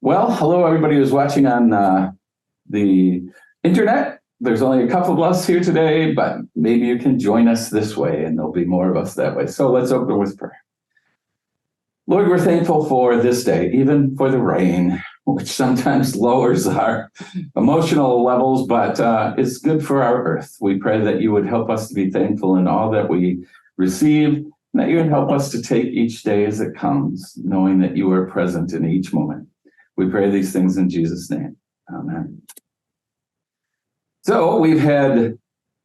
Well, hello, everybody who's watching on the internet. There's only a couple of us here today, but maybe you can join us this way, and there'll be more of us that way. So let's open with prayer. Lord, we're thankful for this day, even for the rain, which sometimes lowers our emotional levels, but it's good for our earth. We pray that you would help us to be thankful in all that we receive, and that you would help us to take each day as it comes, knowing that you are present in each moment. We pray these things in Jesus' name. Amen. So we've had,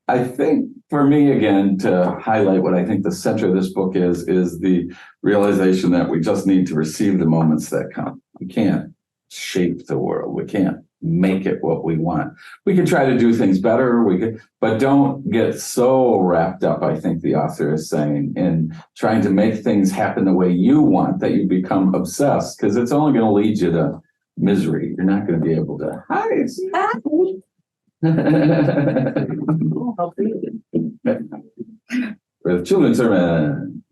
I think, for me, again, to highlight what I think the center of this book is the realization that we just need to receive the moments that come. We can't shape the world. We can't make it what we want. We can try to do things better, but don't get so wrapped up, I think the author is saying, in trying to make things happen the way you want that you become obsessed, because it's only going to lead you to misery. You're not going to be able to hide. For the children's sermon.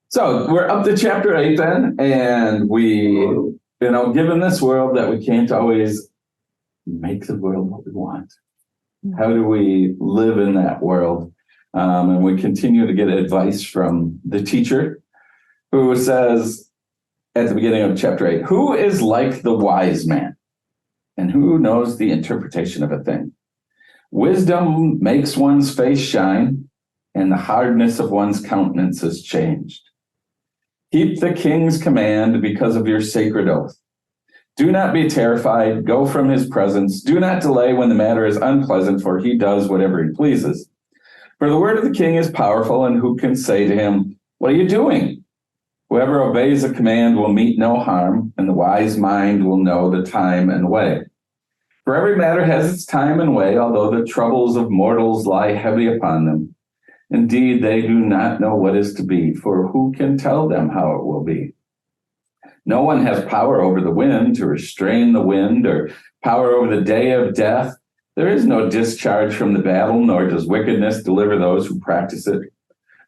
So we're up to chapter 8 then, and given this world that we can't always make the world what we want, how do we live in that world? And we continue to get advice from the teacher, who says at the beginning of chapter 8, who is like the wise man, and who knows the interpretation of a thing? Wisdom makes one's face shine, and the hardness of one's countenance is changed. Keep the king's command because of your sacred oath. Do not be terrified. Go from his presence. Do not delay when the matter is unpleasant, for he does whatever he pleases. For the word of the king is powerful, and who can say to him, what are you doing? Whoever obeys a command will meet no harm, and the wise mind will know the time and way. For every matter has its time and way, although the troubles of mortals lie heavy upon them. Indeed, they do not know what is to be, for who can tell them how it will be? No one has power over the wind to restrain the wind, or power over the day of death. There is no discharge from the battle, nor does wickedness deliver those who practice it.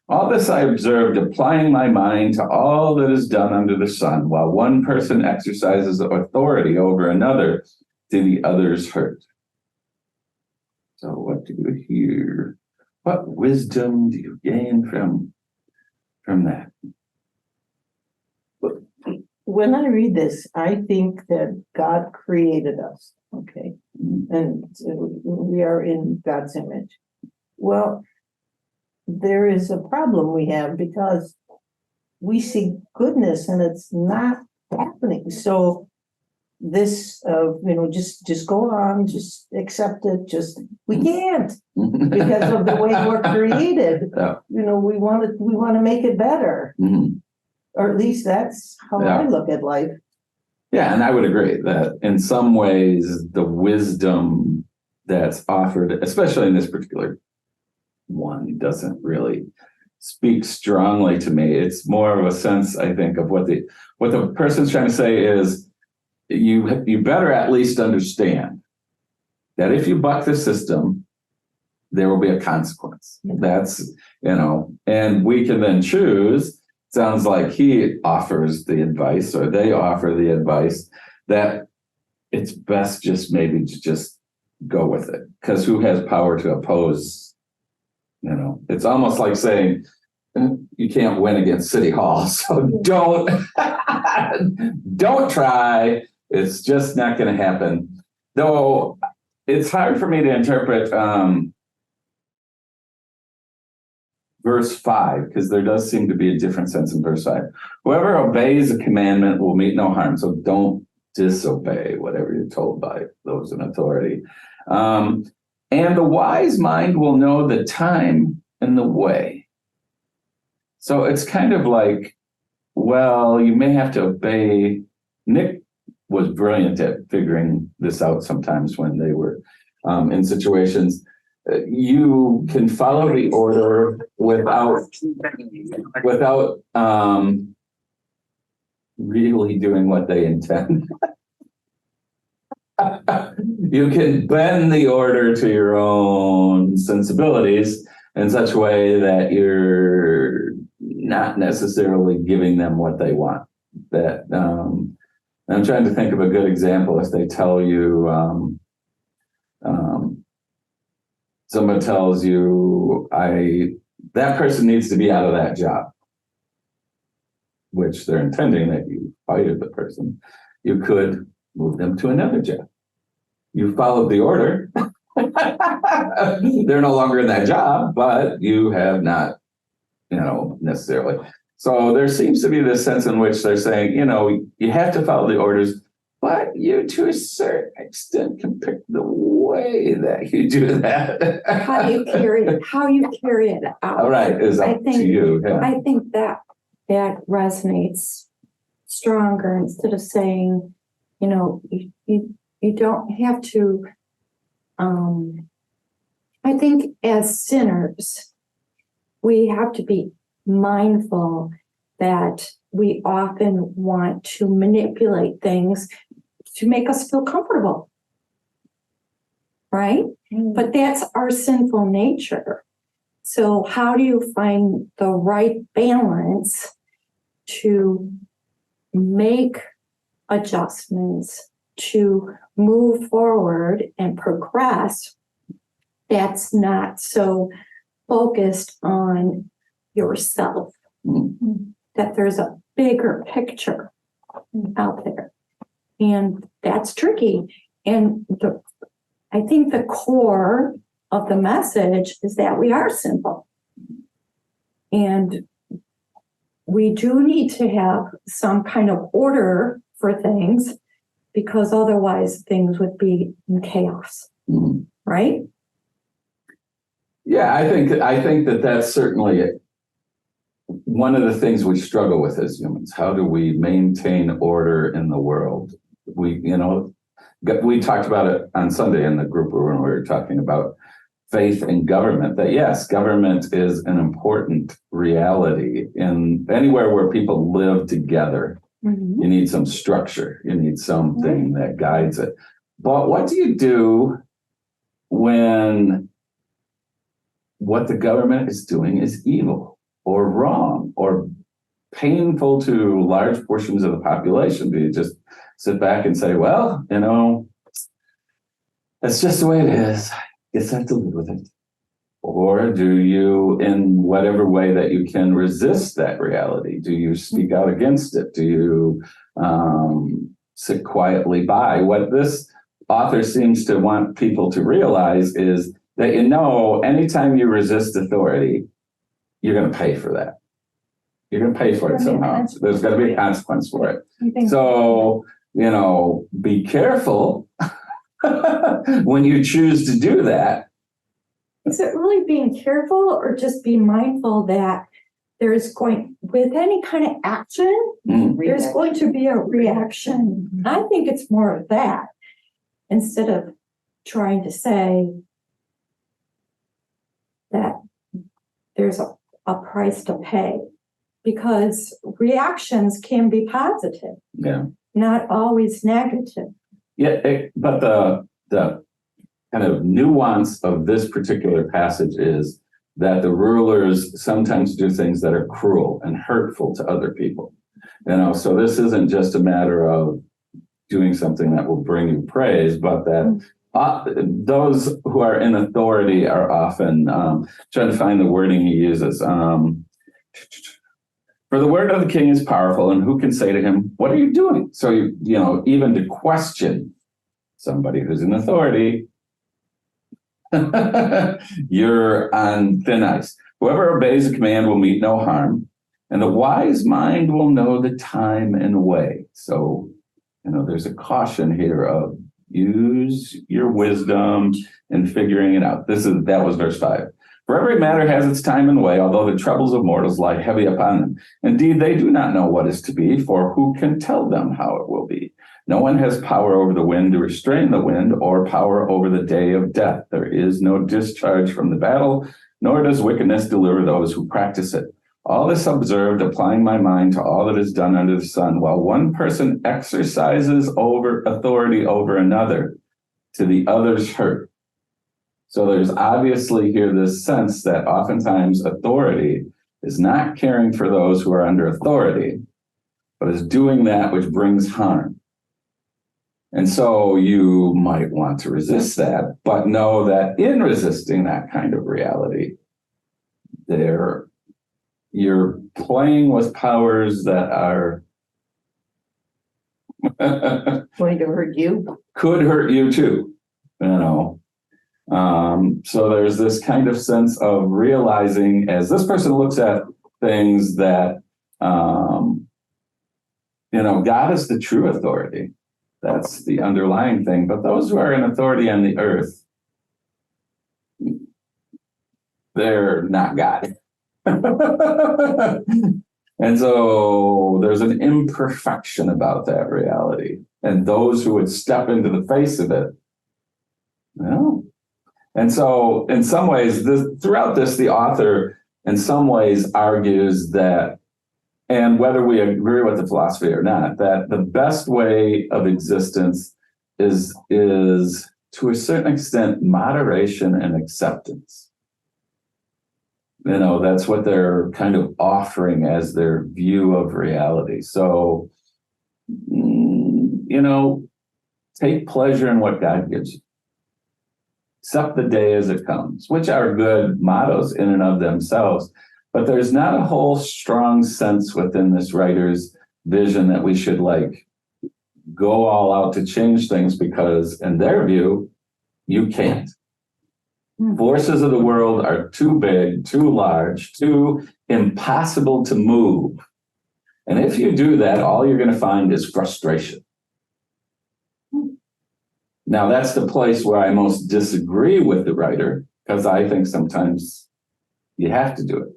All this I observed, applying my mind to all that is done under the sun, while one person exercises authority over another to the other's hurt. So what do you hear? What wisdom do you gain from that? When I read this, I think that God created us, okay? And we are in God's image. Well, there is a problem we have because we see goodness and it's not happening. So this, just go on, just accept it. We can't because of the way we're created. Yeah. We want to make it better, or at least that's how I look at life. Yeah, and I would agree that in some ways the wisdom that's offered, especially in this particular one, doesn't really speak strongly to me. It's more of a sense, I think, of what the person's trying to say is, you better at least understand that if you buck the system, there will be a consequence. That's, and we can then choose. Sounds like he offers the advice, or they offer the advice, that it's best just maybe to just go with it, because who has power to oppose? It's almost like saying you can't win against City Hall, so don't try. It's just not going to happen. Though it's hard for me to interpret verse 5, because there does seem to be a different sense in verse 5. Whoever obeys a commandment will meet no harm. So don't disobey whatever you're told by those in authority. And the wise mind will know the time and the way. So it's kind of like, well, you may have to obey. Nick was brilliant at figuring this out sometimes when they were in situations. You can follow the order without really doing what they intend. You can bend the order to your own sensibilities in such a way that you're not necessarily giving them what they want. That I'm trying to think of a good example. If they tell you, someone tells you, that person needs to be out of that job, which they're intending that you fired the person, you could move them to another job. You followed the order. They're no longer in that job, but you have not, necessarily. So there seems to be this sense in which they're saying, you have to follow the orders, but you, to a certain extent, can pick the way that you do that. How you carry it out. All right, is up to you. Yeah. I think that resonates stronger instead of saying, you don't have to. I think as sinners, we have to be mindful that we often want to manipulate things to make us feel comfortable. Right? But that's our sinful nature. So how do you find the right balance to make adjustments, to move forward and progress that's not so focused on yourself, that there's a bigger picture out there. And that's tricky. And I think the core of the message is that we are sinful. And we do need to have some kind of order for things, because otherwise things would be in chaos, right? Yeah, I think that that's certainly it. One of the things we struggle with as humans. How do we maintain order in the world? We talked about it on Sunday in the group when we were talking about faith in government, that yes, government is an important reality in anywhere where people live together. Mm-hmm. You need some structure. You need something that guides it. But what do you do when what the government is doing is evil or wrong or painful to large portions of the population? Do you just sit back and say, well, that's just the way it is. Guess I have to live with it. Or do you, in whatever way that you can, resist that reality? Do you speak out against it? Do you sit quietly by? What this author seems to want people to realize is that, anytime you resist authority, you're going to pay for that. You're going to pay for it somehow. There's going to be a consequence for it. So, be careful when you choose to do that. Is it really being careful, or just be mindful that with any kind of action, there's going to be a reaction? I think it's more of that, instead of trying to say that there's a price to pay, because reactions can be positive, not always negative. Yeah, but the kind of nuance of this particular passage is that the rulers sometimes do things that are cruel and hurtful to other people. So this isn't just a matter of doing something that will bring you praise, but that those who are in authority are often trying to find the wording he uses. For the word of the king is powerful, and who can say to him, what are you doing? So, even to question somebody who's in authority, you're on thin ice. Whoever obeys a command will meet no harm, and the wise mind will know the time and way. So, there's a caution here of use your wisdom in figuring it out. That was verse 5. For every matter has its time and way, although the troubles of mortals lie heavy upon them. Indeed, they do not know what is to be, for who can tell them how it will be? No one has power over the wind to restrain the wind, or power over the day of death. There is no discharge from the battle, nor does wickedness deliver those who practice it. All this observed, applying my mind to all that is done under the sun, while one person exercises authority over another, to the other's hurt. So there's obviously here this sense that oftentimes authority is not caring for those who are under authority, but is doing that which brings harm. And so you might want to resist that, but know that in resisting that kind of reality, you're playing with powers that are Going to hurt you. could hurt you too, you know. So there's this kind of sense of realizing, as this person looks at things, that God is the true authority. That's the underlying thing. But those who are in authority on the earth, they're not God. And so there's an imperfection about that reality. And those who would step into the face of it, well. And so in some ways, throughout this, the author in some ways argues that, and whether we agree with the philosophy or not, that the best way of existence is to a certain extent moderation and acceptance. That's what they're kind of offering as their view of reality. So, take pleasure in what God gives you. Accept the day as it comes, which are good mottos in and of themselves. But there's not a whole strong sense within this writer's vision that we should go all out to change things, because in their view, you can't. Forces of the world are too big, too large, too impossible to move. And if you do that, all you're going to find is frustration. Now, that's the place where I most disagree with the writer, because I think sometimes you have to do it.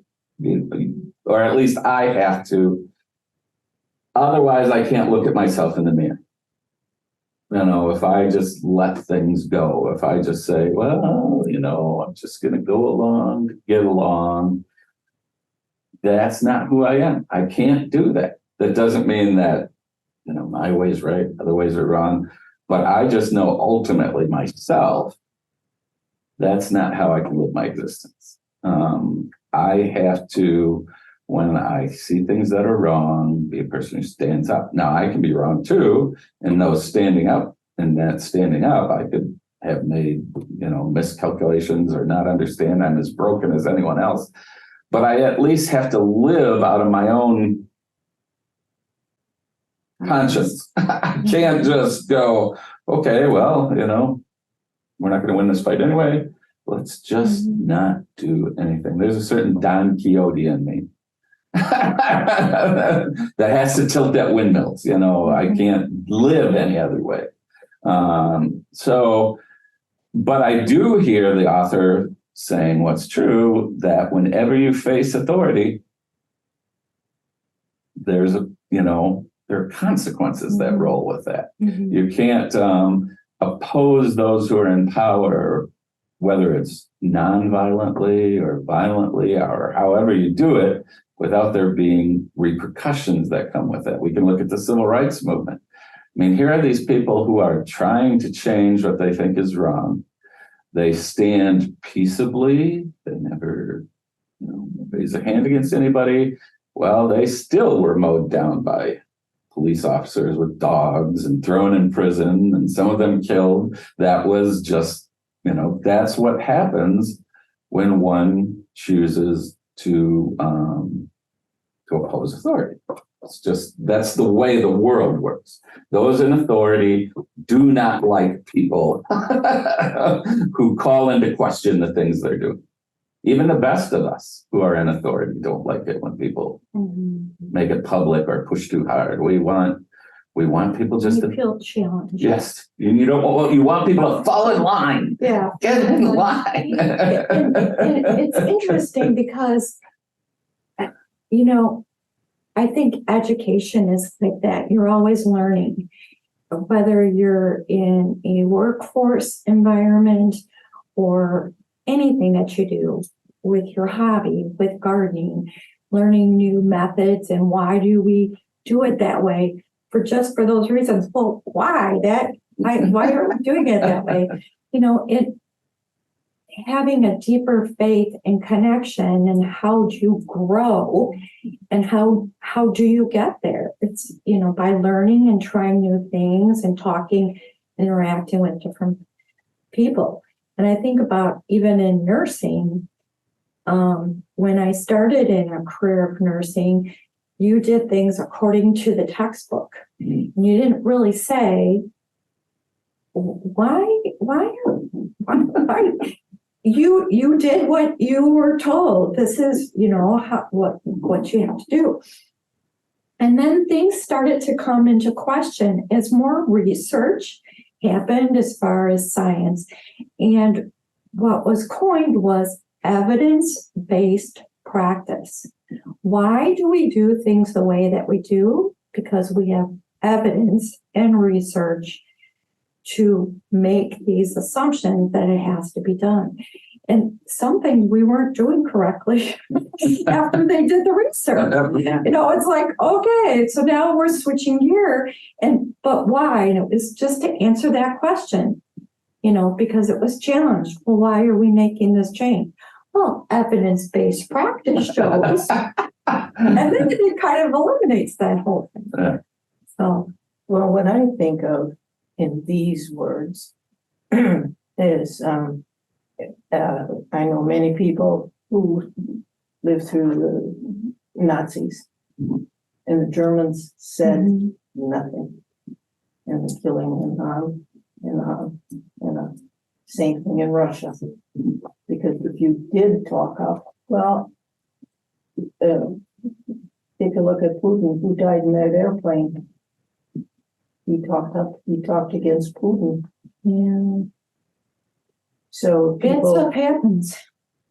Or at least I have to. Otherwise, I can't look at myself in the mirror. If I just let things go, if I just say, well, I'm just going to go along to get along, that's not who I am. I can't do that. That doesn't mean that, my way is right, other ways are wrong. But I just know ultimately myself, that's not how I can live my existence. I have to, when I see things that are wrong, be a person who stands up. Now, I can be wrong too, and those standing up, I could have made, miscalculations or not understand I'm as broken as anyone else. But I at least have to live out of my own conscience. I can't just go, okay, well, we're not going to win this fight anyway. Let's just not do anything. There's a certain Don Quixote in me that has to tilt at windmills. I can't live any other way. But I do hear the author saying what's true, that whenever you face authority, there are consequences that roll with that. You can't oppose those who are in power, whether it's non-violently or violently or however you do it, without there being repercussions that come with it. We can look at the civil rights movement. Here are these people who are trying to change what they think is wrong. They stand peaceably. They never, raise a hand against anybody. Well, they still were mowed down by police officers with dogs and thrown in prison, and some of them killed. That was just, that's what happens when one chooses to oppose authority. That's the way the world works. Those in authority do not like people who call into question the things they're doing. Even the best of us who are in authority don't like it when people make it public or push too hard. We want people just to feel challenged. Yes, you want people to fall in line. Yeah, get in line. and it's interesting because, I think education is like that. You're always learning, whether you're in a workforce environment or anything that you do with your hobby, with gardening, learning new methods, and why do we do it that way? For those reasons. Well, why are we doing it that way? having a deeper faith and connection, and how do you grow, and how do you get there? It's, by learning and trying new things and talking, interacting with different people. And I think about even in nursing, when I started in a career of nursing, you did things according to the textbook. You didn't really say, why you did what you were told. This is, what you have to do. And then things started to come into question as more research happened as far as science. And what was coined was evidence-based practice. Why do we do things the way that we do? Because we have evidence and research to make these assumptions that it has to be done. And something we weren't doing correctly after they did the research. It's like, okay, so now we're switching gear. But why? And it was just to answer that question, because it was challenged. Well, why are we making this change? Well, evidence-based practice shows. And then it kind of eliminates that whole thing. Yeah. So, well, what I think of in these words is, I know many people who lived through the Nazis, and the Germans said nothing, and the killing went on and on and on. Same thing in Russia, because if you did talk up, well, take a look at Putin, who died in that airplane. He talked against Putin. Yeah. So That's what happens.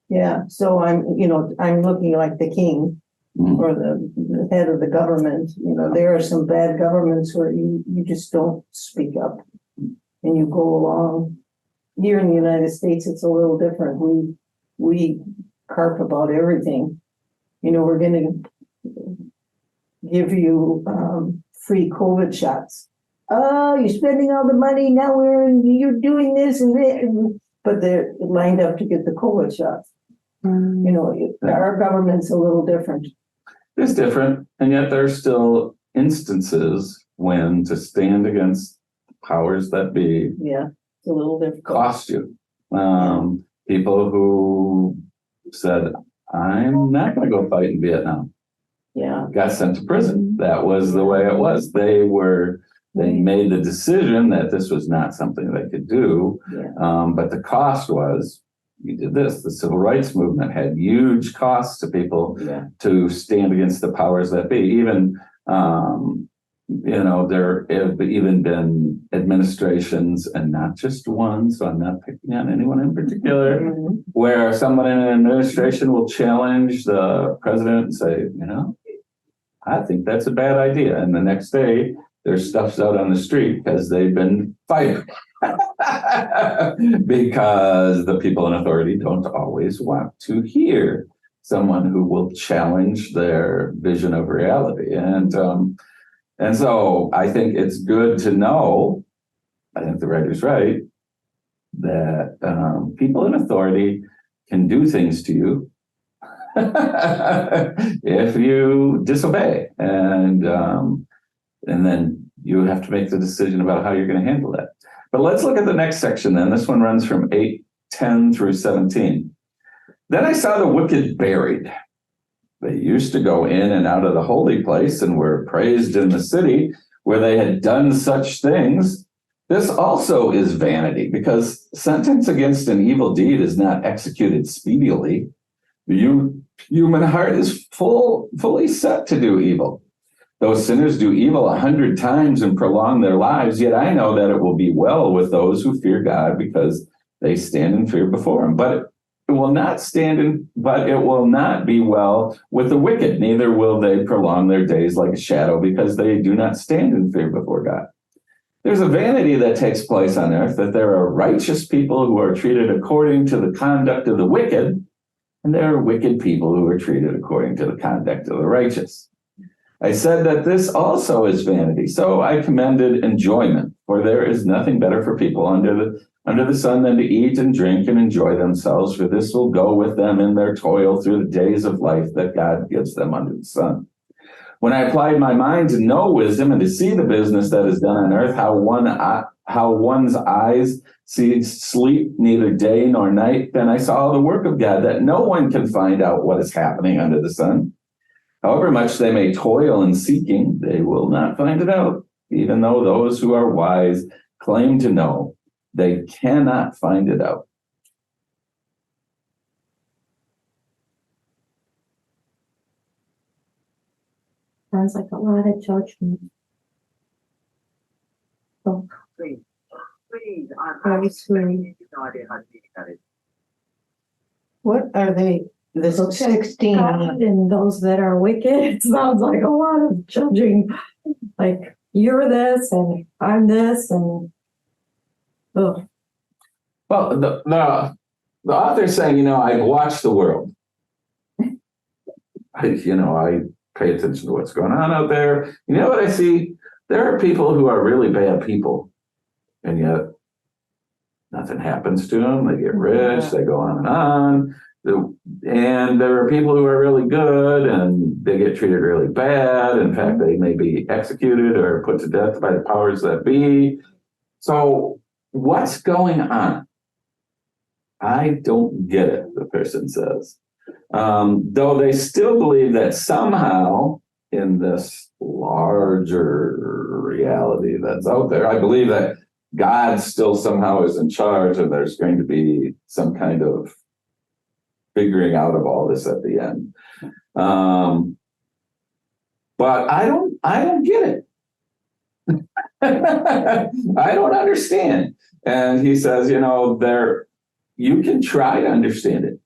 Yeah. So I'm looking like the king or the head of the government. There are some bad governments where you just don't speak up and you go along. Here in the United States, it's a little different. We carp about everything. We're going to give you free COVID shots. Oh, you're spending all the money now. You're doing this and that, but they're lined up to get the COVID shots. Our government's a little different. It's different, and yet there's still instances when to stand against powers that be. Yeah, it's a little different. Cost you. People who said, "I'm not going to go fight in Vietnam." Yeah, got sent to prison. That was the way it was. They made the decision that this was not something they could do. Yeah. But the cost was, you did this. The civil rights movement had huge costs to people to stand against the powers that be. Even, there have even been administrations, and not just one, so I'm not picking on anyone in particular, where someone in an administration will challenge the president and say, I think that's a bad idea. And the next day, their stuff's out on the street because they've been fired. Because the people in authority don't always want to hear someone who will challenge their vision of reality. And so I think it's good to know, I think the writer's right, that people in authority can do things to you if you disobey. And then you have to make the decision about how you're going to handle that. But let's look at the next section then. This one runs from 8:10 through 17. Then I saw the wicked buried. They used to go in and out of the holy place and were praised in the city where they had done such things. This also is vanity, because sentence against an evil deed is not executed speedily. The human heart is fully set to do evil. Those sinners do evil 100 times and prolong their lives, yet I know that it will be well with those who fear God, because they stand in fear before him. But it will not be well with the wicked, neither will they prolong their days like a shadow, because they do not stand in fear before God. There's a vanity that takes place on earth, that there are righteous people who are treated according to the conduct of the wicked, and there are wicked people who are treated according to the conduct of the righteous. I said that this also is vanity, so I commended enjoyment, for there is nothing better for people under under the sun than to eat and drink and enjoy themselves, for this will go with them in their toil through the days of life that God gives them under the sun. When I applied my mind to know wisdom and to see the business that is done on earth, how one's eyes see sleep neither day nor night, then I saw the work of God, that no one can find out what is happening under the sun. However much they may toil in seeking, they will not find it out, even though those who are wise claim to know. They cannot find it out. Sounds like a lot of judgment. So, Please, very sweet. What are they, the 16? God and those that are wicked, it sounds like a lot of judging. Like, you're this and I'm this and ugh. Well, the author's saying, I've watched the world. I pay attention to what's going on out there. You know what I see? There are people who are really bad people, and yet nothing happens to them. They get rich, they go on and on. And there are people who are really good, and they get treated really bad. In fact, they may be executed or put to death by the powers that be. So what's going on? I don't get it, the person says. Though they still believe that somehow in this larger reality that's out there, I believe that God still somehow is in charge, and there's going to be some kind of figuring out of all this at the end. But I don't get it. I don't understand. And he says, you can try to understand it.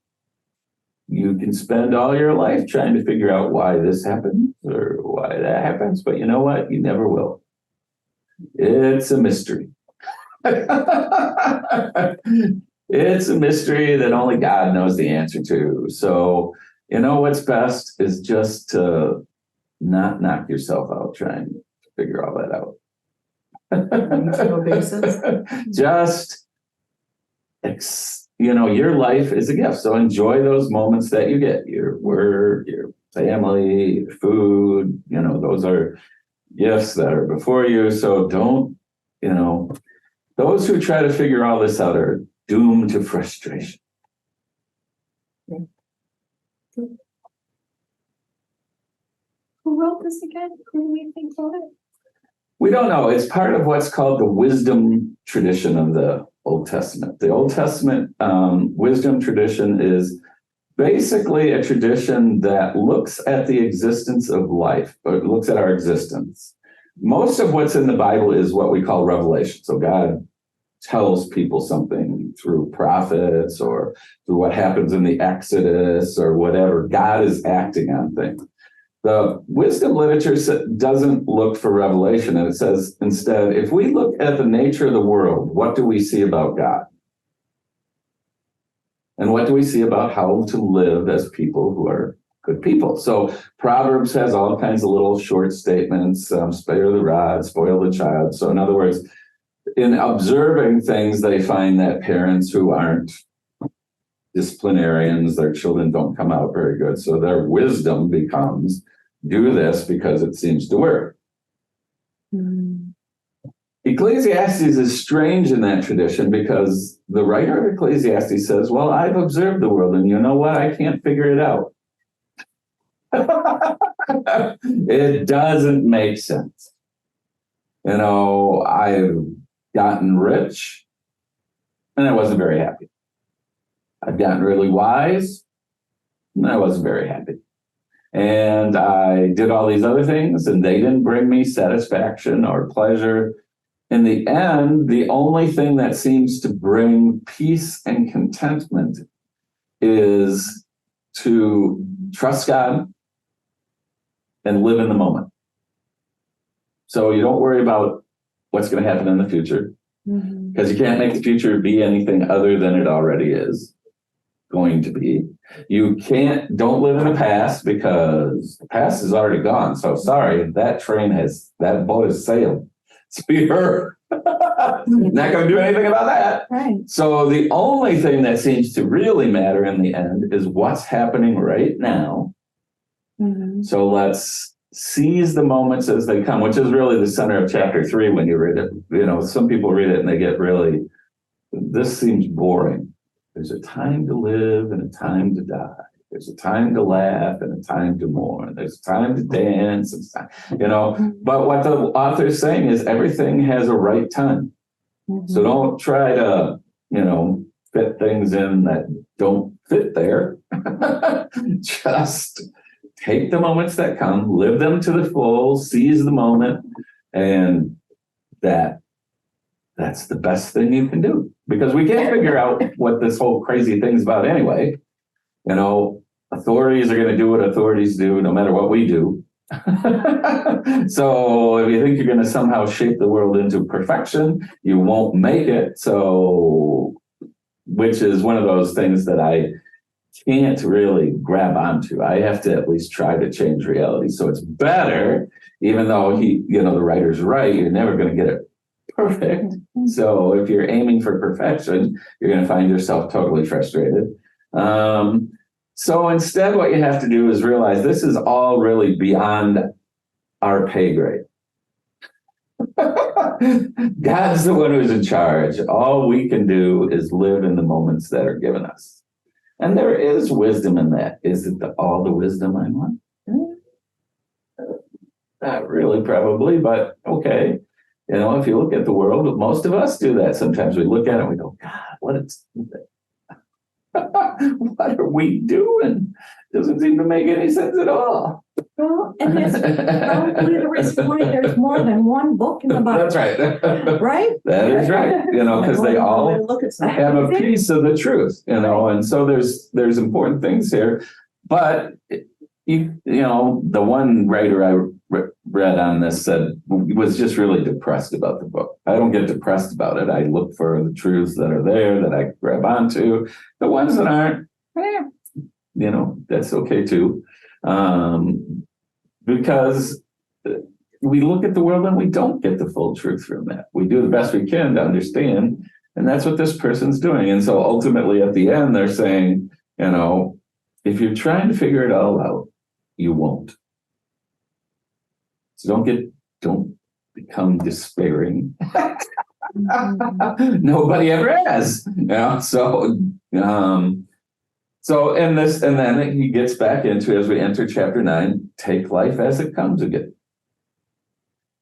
You can spend all your life trying to figure out why this happens or why that happens, but you know what? You never will. It's a mystery. It's a mystery that only God knows the answer to. So, what's best is just to not knock yourself out trying to figure all that out. Just, your life is a gift. So enjoy those moments that you get, your work, your family, food, those are gifts that are before you. So don't, those who try to figure all this out are doomed to frustration. Who wrote this again? Who do we think wrote it? We don't know. It's part of what's called the wisdom tradition of the Old Testament. The Old Testament wisdom tradition is basically a tradition that looks at the existence of life, or it looks at our existence. Most of what's in the Bible is what we call revelation. So God tells people something through prophets or through what happens in the Exodus or whatever. God is acting on things. The wisdom literature doesn't look for revelation, and it says instead, if we look at the nature of the world, what do we see about God? And what do we see about how to live as people who are good people? So Proverbs has all kinds of little short statements, spare the rod, spoil the child. So in other words, in observing things, they find that parents who aren't disciplinarians, their children don't come out very good. So their wisdom becomes, do this because it seems to work. Ecclesiastes is strange in that tradition because the writer of Ecclesiastes says, well, I've observed the world, and you know what? I can't figure it out. It doesn't make sense. I've gotten rich, and I wasn't very happy. I've gotten really wise, and I wasn't very happy. And I did all these other things, and they didn't bring me satisfaction or pleasure. In the end, the only thing that seems to bring peace and contentment is to trust God and live in the moment. So you don't worry about what's going to happen in the future, because you can't make the future be anything other than it already is going to be. Don't live in the past, because the past is already gone. So sorry, that boat has sailed. So Not going to do anything about that. Right. So the only thing that seems to really matter in the end is what's happening right now. Mhm. So let's seize the moments as they come, which is really the center of chapter 3 when you read it. You know, some people read it and they get really, this seems boring. There's a time to live and a time to die. There's a time to laugh and a time to mourn. There's a time to dance, and you know. But what the author's saying is everything has a right time. So don't try to, you know, fit things in that don't fit there. Just take the moments that come, live them to the full, seize the moment, and that's the best thing you can do. Because we can't figure out what this whole crazy thing's about anyway. You know, authorities are going to do what authorities do no matter what we do. So if you think you're going to somehow shape the world into perfection, you won't make it. So, which is one of those things that I can't really grab onto. I have to at least try to change reality. So it's better, even though the writer's right, you're never going to get it perfect. So if you're aiming for perfection, you're going to find yourself totally frustrated. So instead, what you have to do is realize this is all really beyond our pay grade. God's the one who's in charge. All we can do is live in the moments that are given us. And there is wisdom in that. Is it all the wisdom I want? Not really, probably, but okay. You know, if you look at the world, most of us do that. Sometimes we look at it and we go, God, what are we doing? Doesn't seem to make any sense at all. Well, and that's probably the reason why there's more than one book in the Bible. That's right. Right? That is right. You know, because they all Look at something. have a piece of the truth, you know, and so there's important things here. But you know, the one writer I read on this was just really depressed about the book. I don't get depressed about it. I look for the truths that are there that I grab onto. The ones that aren't, you know, that's okay too. Because we look at the world and we don't get the full truth from that. We do the best we can to understand, and that's what this person's doing. And so ultimately at the end, they're saying, you know, if you're trying to figure it all out, you won't. So don't become despairing. Nobody ever has, you know. So in this, and then he gets back into, as we enter chapter 9, take life as it comes again.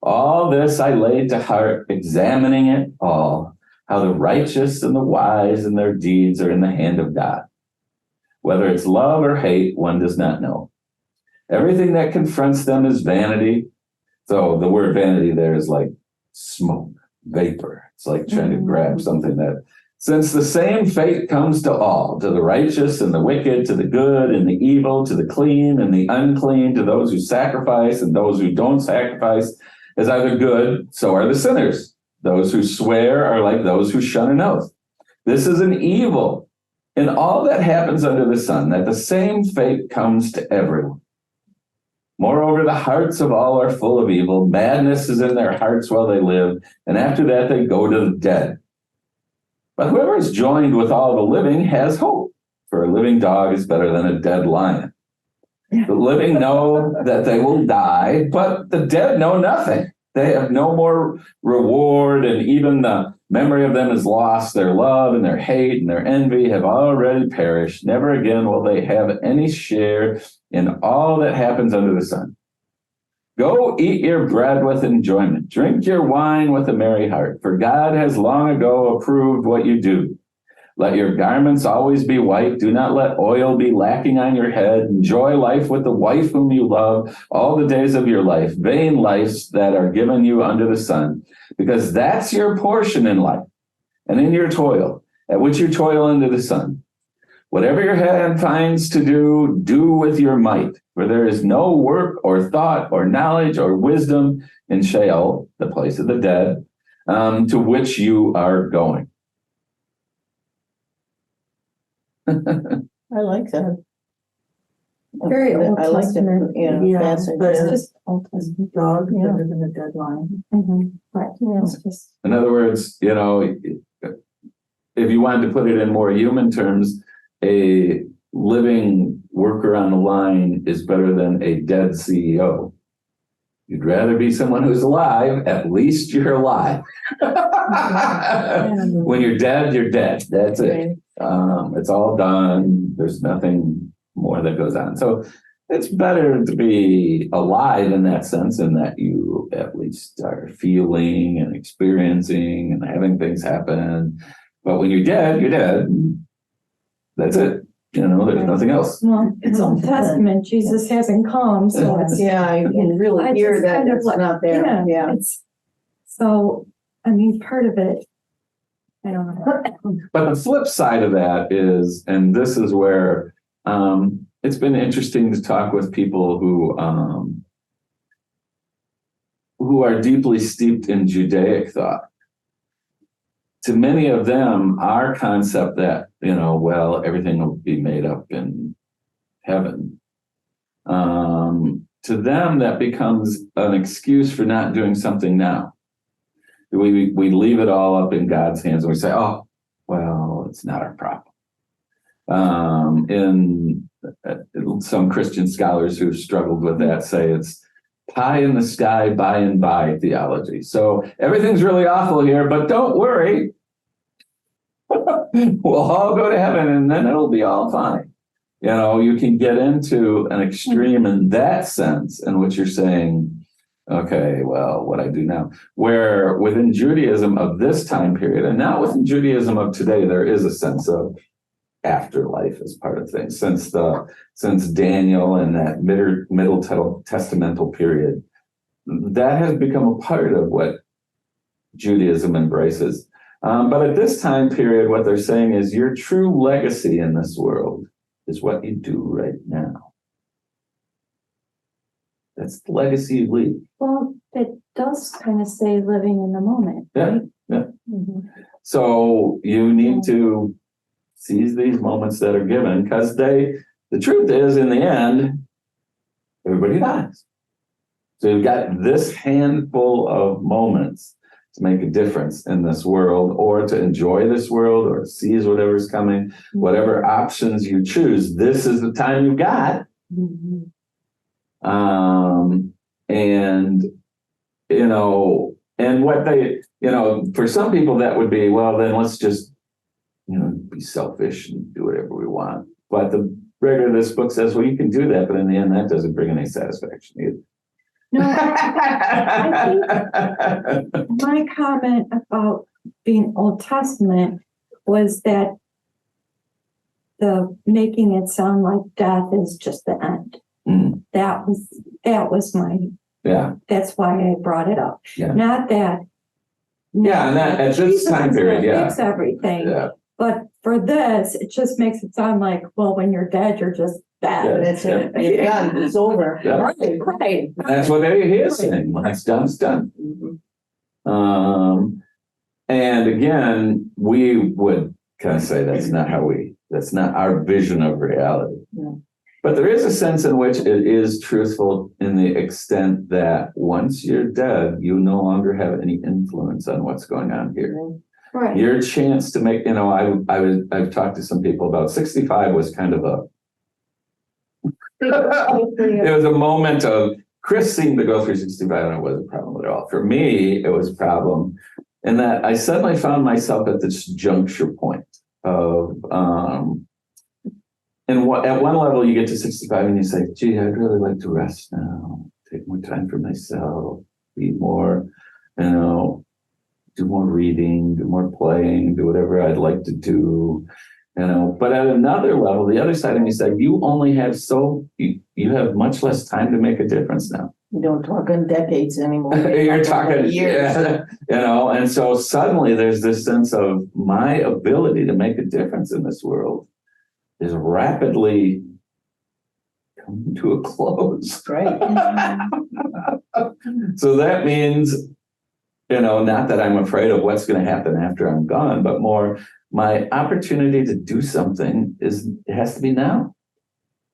All this I laid to heart, examining it all, how the righteous and the wise and their deeds are in the hand of God. Whether it's love or hate, one does not know. Everything that confronts them is vanity. So the word vanity there is like smoke, vapor. It's like trying to grab something that, since the same fate comes to all, to the righteous and the wicked, to the good and the evil, to the clean and the unclean, to those who sacrifice and those who don't sacrifice, as either good, so are the sinners. Those who swear are like those who shun an oath. This is an evil in all that happens under the sun, that the same fate comes to everyone. Moreover, the hearts of all are full of evil. Madness is in their hearts while they live, and after that they go to the dead. But whoever is joined with all the living has hope, for a living dog is better than a dead lion. The living know that they will die, but the dead know nothing. They have no more reward, and even the memory of them is lost. Their love and their hate and their envy have already perished. Never again will they have any share in all that happens under the sun. Go eat your bread with enjoyment. Drink your wine with a merry heart, for God has long ago approved what you do. Let your garments always be white. Do not let oil be lacking on your head. Enjoy life with the wife whom you love all the days of your life, vain lives that are given you under the sun, because that's your portion in life and in your toil, at which you toil under the sun. Whatever your hand finds to do, do with your might, for there is no work or thought or knowledge or wisdom in Sheol, the place of the dead, to which you are going. I like that. Very Old I like Testament. the, Yeah, passage. but It's Yeah. just Old Testament. Dog Yeah. better than a deadline. Right. Yeah. It's just, In other words, if you wanted to put it in more human terms, a living worker on the line is better than a dead CEO. You'd rather be someone who's alive, at least you're alive. When you're dead, you're dead. That's it. It's all done. There's nothing more that goes on. So it's better to be alive in that sense, in that you at least are feeling and experiencing and having things happen. But when you're dead. That's it. There's nothing else. well, it's Old Testament. Jesus hasn't come, so it's. Yeah, I can really I hear just that kind of it's like- not there. Yeah. It's, so, I mean, part of it, I don't know. But the flip side of that is, and this is where it's been interesting to talk with people who are deeply steeped in Judaic thought. To many of them, our concept that, everything will be made up in heaven. To them, that becomes an excuse for not doing something now. We leave it all up in God's hands and we say, oh, well, it's not our problem. In some Christian scholars who've struggled with that say it's pie in the sky, by and by theology. So everything's really awful here, but don't worry. We'll all go to heaven and then it'll be all fine. You can get into an extreme in that sense in which you're saying, okay, well, what I do now, where within Judaism of this time period, and not within Judaism of today, there is a sense of afterlife as part of things. Since Daniel and that middle testamental period, that has become a part of what Judaism embraces. But at this time period, what they're saying is your true legacy in this world is what you do right now. That's the legacy you leave. Well, it does kind of say living in the moment. Yeah, right? yeah. Mhm. So you need to seize these moments that are given, because the truth is, in the end, everybody dies. So you've got this handful of moments to make a difference in this world, or to enjoy this world, or seize whatever's coming, whatever options you choose. This is the time you got. Mhm. And what they, for some people that would be, well, then let's just, be selfish and do whatever we want. But the writer of this book says, well, you can do that, but in the end, that doesn't bring any satisfaction either. No, my comment about being Old Testament was that the making it sound like death is just the end. Mm. That was my, Yeah. that's why I brought it up. Yeah. Not that. Yeah, and that at this time period, yeah. Fix everything. Yeah. But for this, it just makes it sound like, well, when you're dead, you're just dead. That's it. You're done. It's over. Yeah. Right. That's what he is saying. When it's done, it's done. And again, we would kind of say that's not our vision of reality. Yeah. But there is a sense in which it is truthful in the extent that once you're dead, you no longer have any influence on what's going on here. Right. Your chance to make, I've talked to some people about 65 was kind of it was a moment of, Chris seemed to go through 65 and it wasn't a problem at all. For me, it was a problem in that I suddenly found myself at this juncture point of, at one level you get to 65 and you say, gee, I'd really like to rest now, take more time for myself, eat more, do more reading, do more playing, do whatever I'd like to do. But at another level, the other side of me said, you only have you have much less time to make a difference now. You don't talk in decades anymore. You're talking years. Yeah, and so suddenly there's this sense of my ability to make a difference in this world is rapidly coming to a close. Right. So that means, not that I'm afraid of what's going to happen after I'm gone, but more my opportunity to do something it has to be now.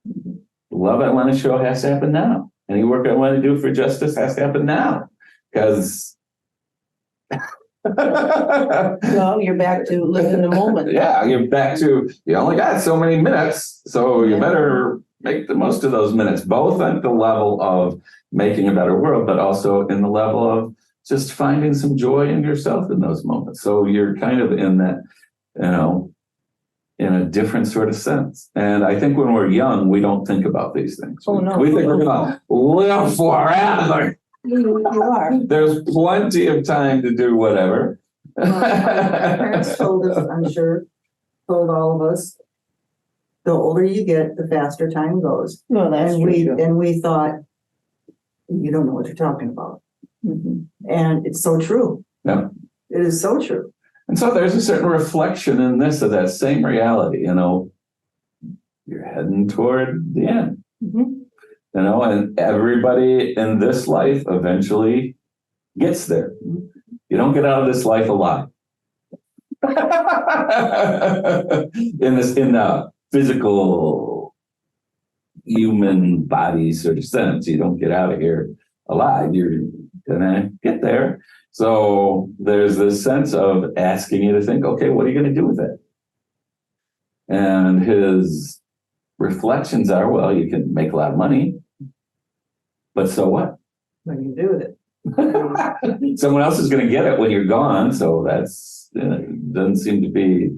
The love I want to show has to happen now. Any work I want to do for justice has to happen now. Because Well, you're back to live in the moment. yeah, you're back to, you only got so many minutes, so you better make the most of those minutes, both at the level of making a better world, but also in the level of just finding some joy in yourself in those moments. So you're kind of in that, in a different sort of sense. And I think when we're young, we don't think about these things. Oh, no. We think we're gonna live forever. You are. There's plenty of time to do whatever. Our parents told us, I'm sure, told all of us, the older you get, the faster time goes. No, that's And true. we thought, you don't know what you're talking about. Mhm. And it's so true. Yeah. It is so true. And so there's a certain reflection in this of that same reality, you're heading toward the end, Mhm. and everybody in this life eventually gets there. You don't get out of this life alive. in the physical human body sort of sense, you don't get out of here alive. You're gonna get there. So there's this sense of asking you to think, okay, what are you going to do with it? And his reflections are, well, you can make a lot of money, but so what? When you do it. Someone else is going to get it when you're gone. So that's doesn't seem to be,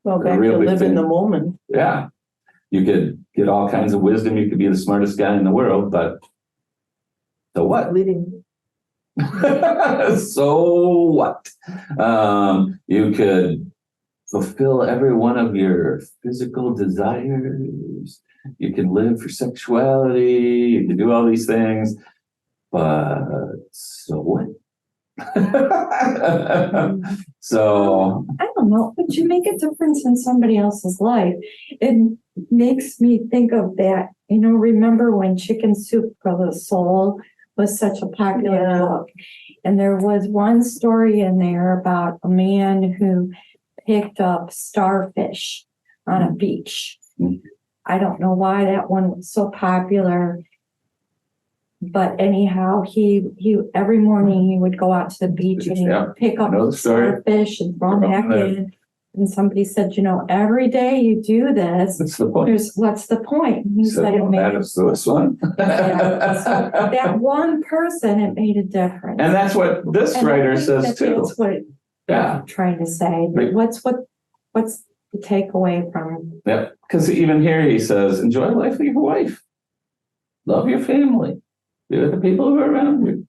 Well, A back real to big live in thing. the moment. yeah. You could get all kinds of wisdom. You could be the smartest guy in the world, but so what? Leading. So what? You could fulfill every one of your physical desires. You can live for sexuality. You can do all these things, but so what? So I don't know, but you make a difference in somebody else's life. It makes me think of that, remember when Chicken Soup for the Soul was such a popular Yeah. book? And there was one story in there about a man who picked up starfish on a beach. Mm. I don't know why that one was so popular. But anyhow, he every morning he would go out to the beach and he Yeah. would pick up Know the story. starfish and throw them Throw 'em back there. in. And somebody said, every day you do this, that's the point. what's the point? And he So said it made that is this one. Yeah. So that one person, it made a difference. And that's what this And I writer think says too. That's what Yeah. I'm trying to say. Right. What's the takeaway from? Yep. Because even here he says, enjoy life with your wife. Love your family. Be with the people who are around you.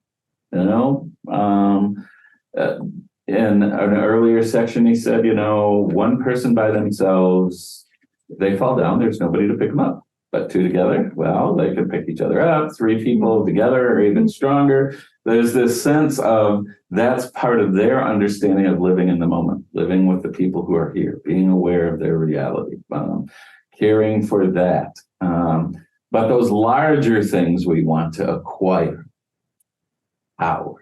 In an earlier section, he said, one person by themselves, they fall down, there's nobody to pick them up. But two together, well, they can pick each other up. Three people together are even stronger. There's this sense of that's part of their understanding of living in the moment, living with the people who are here, being aware of their reality, caring for that. But those larger things we want to acquire, power,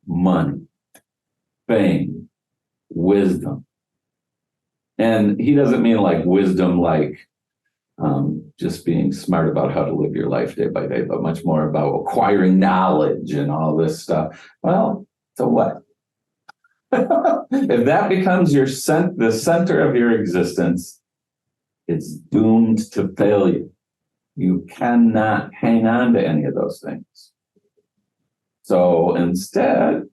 money, fame, wisdom. And he doesn't mean like wisdom, like just being smart about how to live your life day by day, but much more about acquiring knowledge and all this stuff. Well, so what? If that becomes the center of your existence, it's doomed to failure. You cannot hang on to any of those things. So instead,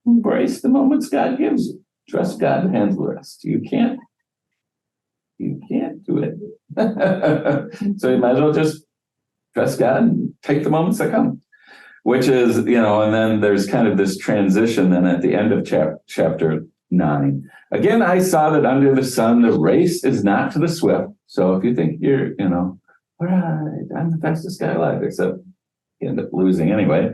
embrace the moments God gives you. Trust God and handle the rest. You can't do it. So you might as well just trust God and take the moments that come. Which is, and then there's kind of this transition then at the end of chapter 9. Again, I saw that under the sun, the race is not to the swift. So if you think you're, all right, I'm the fastest guy alive, except you end up losing anyway.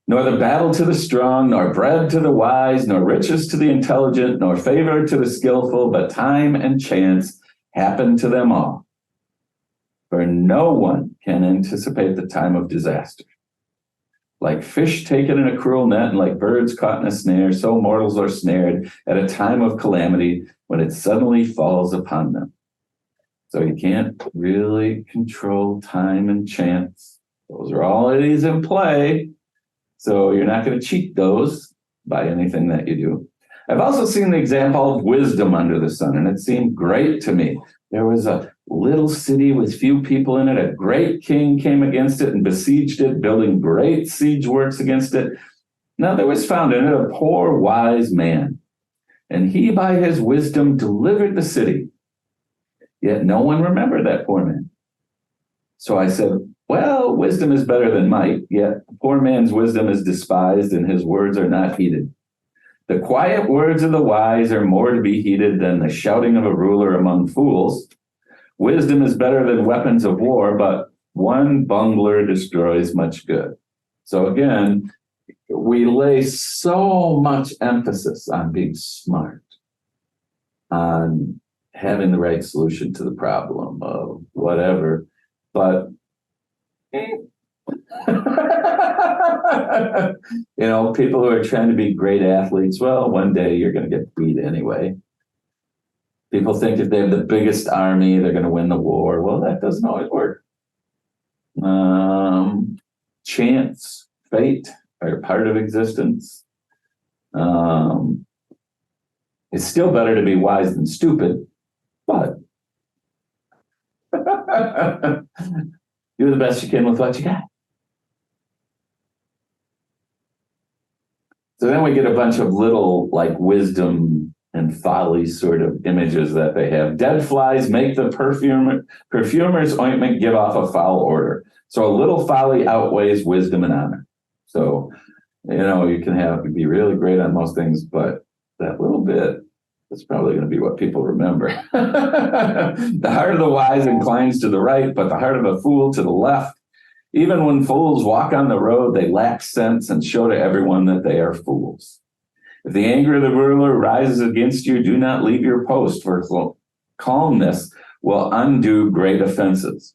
Nor the battle to the strong, nor bread to the wise, nor riches to the intelligent, nor favor to the skillful, but time and chance happen to them all. For no one can anticipate the time of disaster. Like fish taken in a cruel net and like birds caught in a snare, so mortals are snared at a time of calamity when it suddenly falls upon them. So you can't really control time and chance. Those are always in play. So you're not going to cheat those by anything that you do. I've also seen the example of wisdom under the sun, and it seemed great to me. There was a little city with few people in it. A great king came against it and besieged it, building great siege works against it. Now there was found in it a poor wise man, and he by his wisdom delivered the city. Yet no one remembered that poor man. So I said, well, wisdom is better than might, yet the poor man's wisdom is despised and his words are not heeded. The quiet words of the wise are more to be heeded than the shouting of a ruler among fools. Wisdom is better than weapons of war, but one bungler destroys much good. So again, we lay so much emphasis on being smart, on having the right solution to the problem of whatever, but people who are trying to be great athletes, well, one day you're going to get beat anyway. People think if they have the biggest army, they're going to win the war. Well, that doesn't always work. Chance, fate are part of existence. It's still better to be wise than stupid, but do the best you can with what you got. So then we get a bunch of little like wisdom and folly sort of images that they have. Dead flies make the perfumer's ointment give off a foul odor. So a little folly outweighs wisdom and honor. So, you can be really great on most things, but that little bit, that's probably going to be what people remember. The heart of the wise inclines to the right, but the heart of a fool to the left. Even when fools walk on the road, they lack sense and show to everyone that they are fools. If the anger of the ruler rises against you, do not leave your post, for calmness will undo great offenses.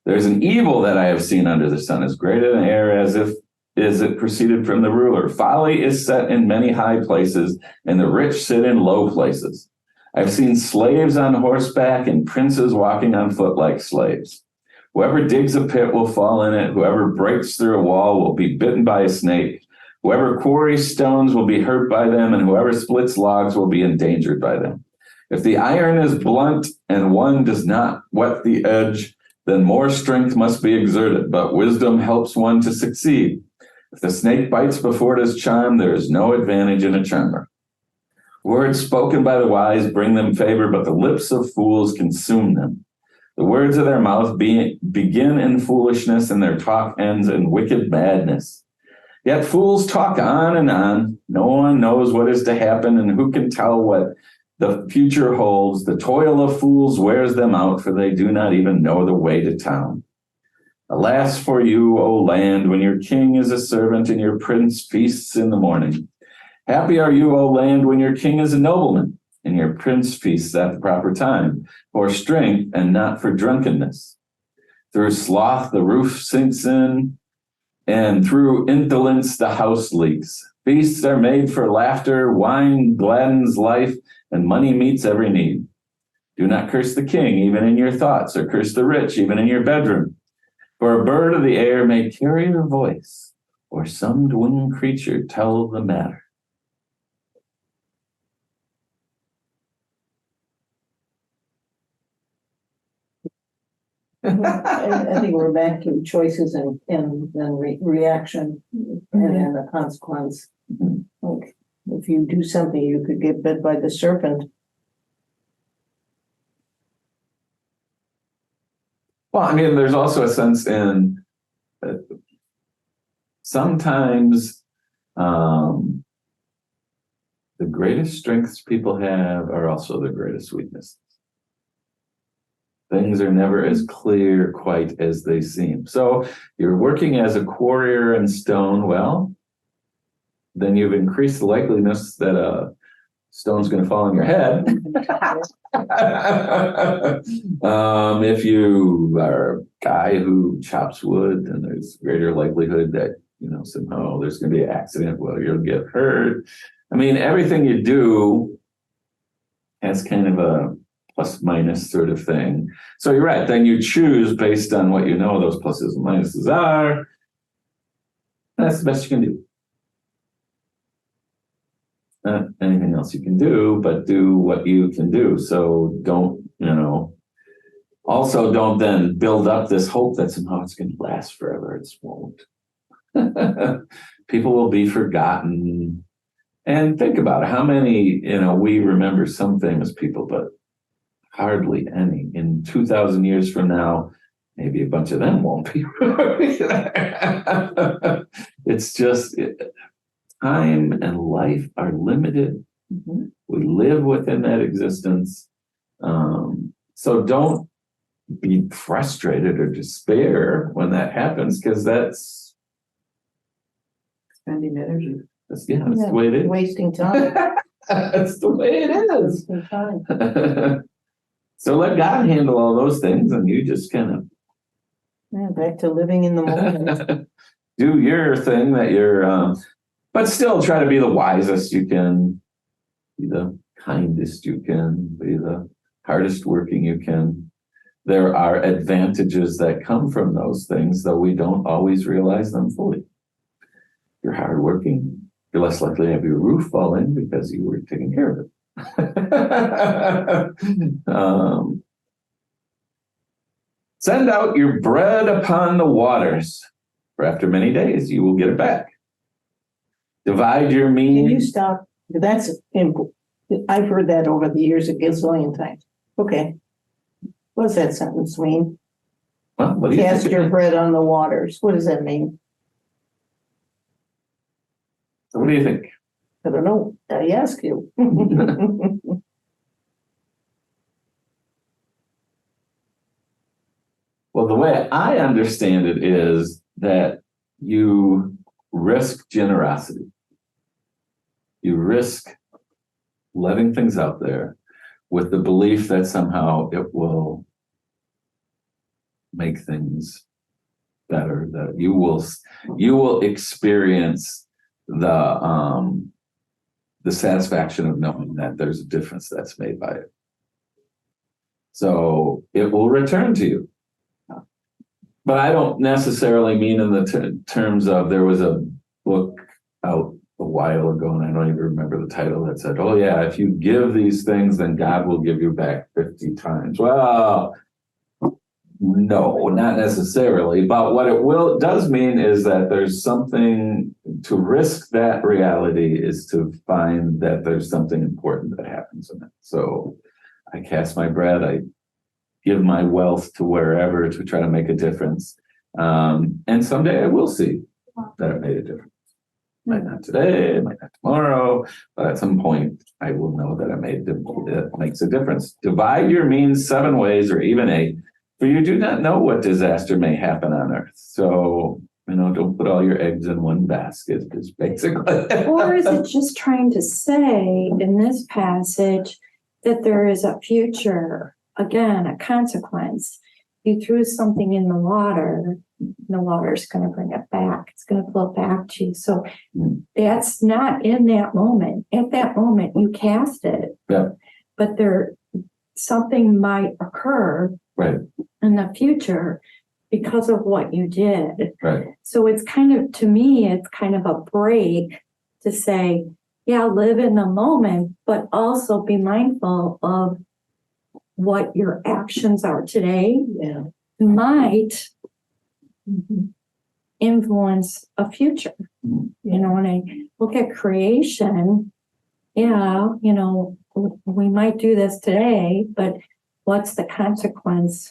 There's an evil that I have seen under the sun, as great an air as it proceeded from the ruler. Folly is set in many high places, and the rich sit in low places. I've seen slaves on horseback and princes walking on foot like slaves. Whoever digs a pit will fall in it. Whoever breaks through a wall will be bitten by a snake. Whoever quarries stones will be hurt by them, and whoever splits logs will be endangered by them. If the iron is blunt and one does not whet the edge, then more strength must be exerted, but wisdom helps one to succeed. If the snake bites before it is charmed, there is no advantage in a charmer. Words spoken by the wise bring them favor, but the lips of fools consume them. The words of their mouth begin in foolishness, and their talk ends in wicked madness. Yet fools talk on and on. No one knows what is to happen, and who can tell what the future holds. The toil of fools wears them out, for they do not even know the way to town. Alas for you, O land, when your king is a servant and your prince feasts in the morning. Happy are you, O land, when your king is a nobleman and your prince feasts at the proper time, for strength and not for drunkenness. Through sloth the roof sinks in, and through indolence the house leaks. Feasts are made for laughter, wine gladdens life, and money meets every need. Do not curse the king even in your thoughts, or curse the rich even in your bedroom. For a bird of the air may carry your voice, or some winged creature tell the matter. I think we're back to choices and then reaction and the consequence. Like if you do something, you could get bit by the serpent. Well, I mean, there's also a sense in sometimes the greatest strengths people have are also the greatest weaknesses. Things are never as clear quite as they seem. So you're working as a quarrier in stone, well, then you've increased the likeliness that a stone's going to fall on your head. If you are a guy who chops wood, then there's greater likelihood that, somehow there's going to be an accident where you'll get hurt. I mean, everything you do has kind of a plus minus sort of thing. So you're right. Then you choose based on what you know those pluses and minuses are. That's the best you can do. Not anything else you can do, but do what you can do. So don't, also don't then build up this hope that somehow it's going to last forever. It won't. People will be forgotten. And think about it. How many, we remember some famous people, but hardly any. In 2,000 years from now, maybe a bunch of them won't be. It's just time and life are limited. Mhm. We live within that existence. So don't be frustrated or despair when that happens, because that's Spending energy. the way it is. Wasting time. That's the way it is. Wasting time. So let God handle all those things, and you just kind of Back to living in the moment. do your thing that you're, but still try to be the wisest you can, be the kindest you can, be the hardest working you can. There are advantages that come from those things, though we don't always realize them fully. You're hardworking, you're less likely to have your roof fall in because you were taking care of it. Send out your bread upon the waters, for after many days you will get it back. Divide your Can you means. stop? That's I've heard that over the years a gazillion times. Okay. What's that sentence mean? Well, what do you Cast think? your bread on the waters. What does that mean? What do you think? I don't know. I ask you. Well, the way I understand it is that you risk generosity. You risk letting things out there with the belief that somehow it will make things better, that you will experience the satisfaction of knowing that there's a difference that's made by it. So it will return to you. But I don't necessarily mean in the terms of, there was a book out a while ago, and I don't even remember the title, that said, oh yeah, if you give these things, then God will give you back 50 times. Well, no, not necessarily. But what it does mean is that there's something to risk. That reality is to find that there's something important that happens in it. So I cast my bread, I give my wealth to wherever to try to make a difference. And someday I will see that it made a difference. Might not today, might not tomorrow, but at some point I will know that it makes a difference. Divide your means 7 ways, or even 8, for you do not know what disaster may happen on earth. So, don't put all your eggs in one basket, is basically. Or is it just trying to say in this passage that there is a future, again, a consequence? You threw something in the water is going to bring it back. It's going to flow back to you. So that's not in that moment. At that moment, you cast it. Yeah. But something might occur Right. in the future because of what you did. Right. So it's to me, it's kind of a break to say, yeah, live in the moment, but also be mindful of what your actions are today. Yeah. Might influence a future. When I look at creation, we might do this today, but what's the consequence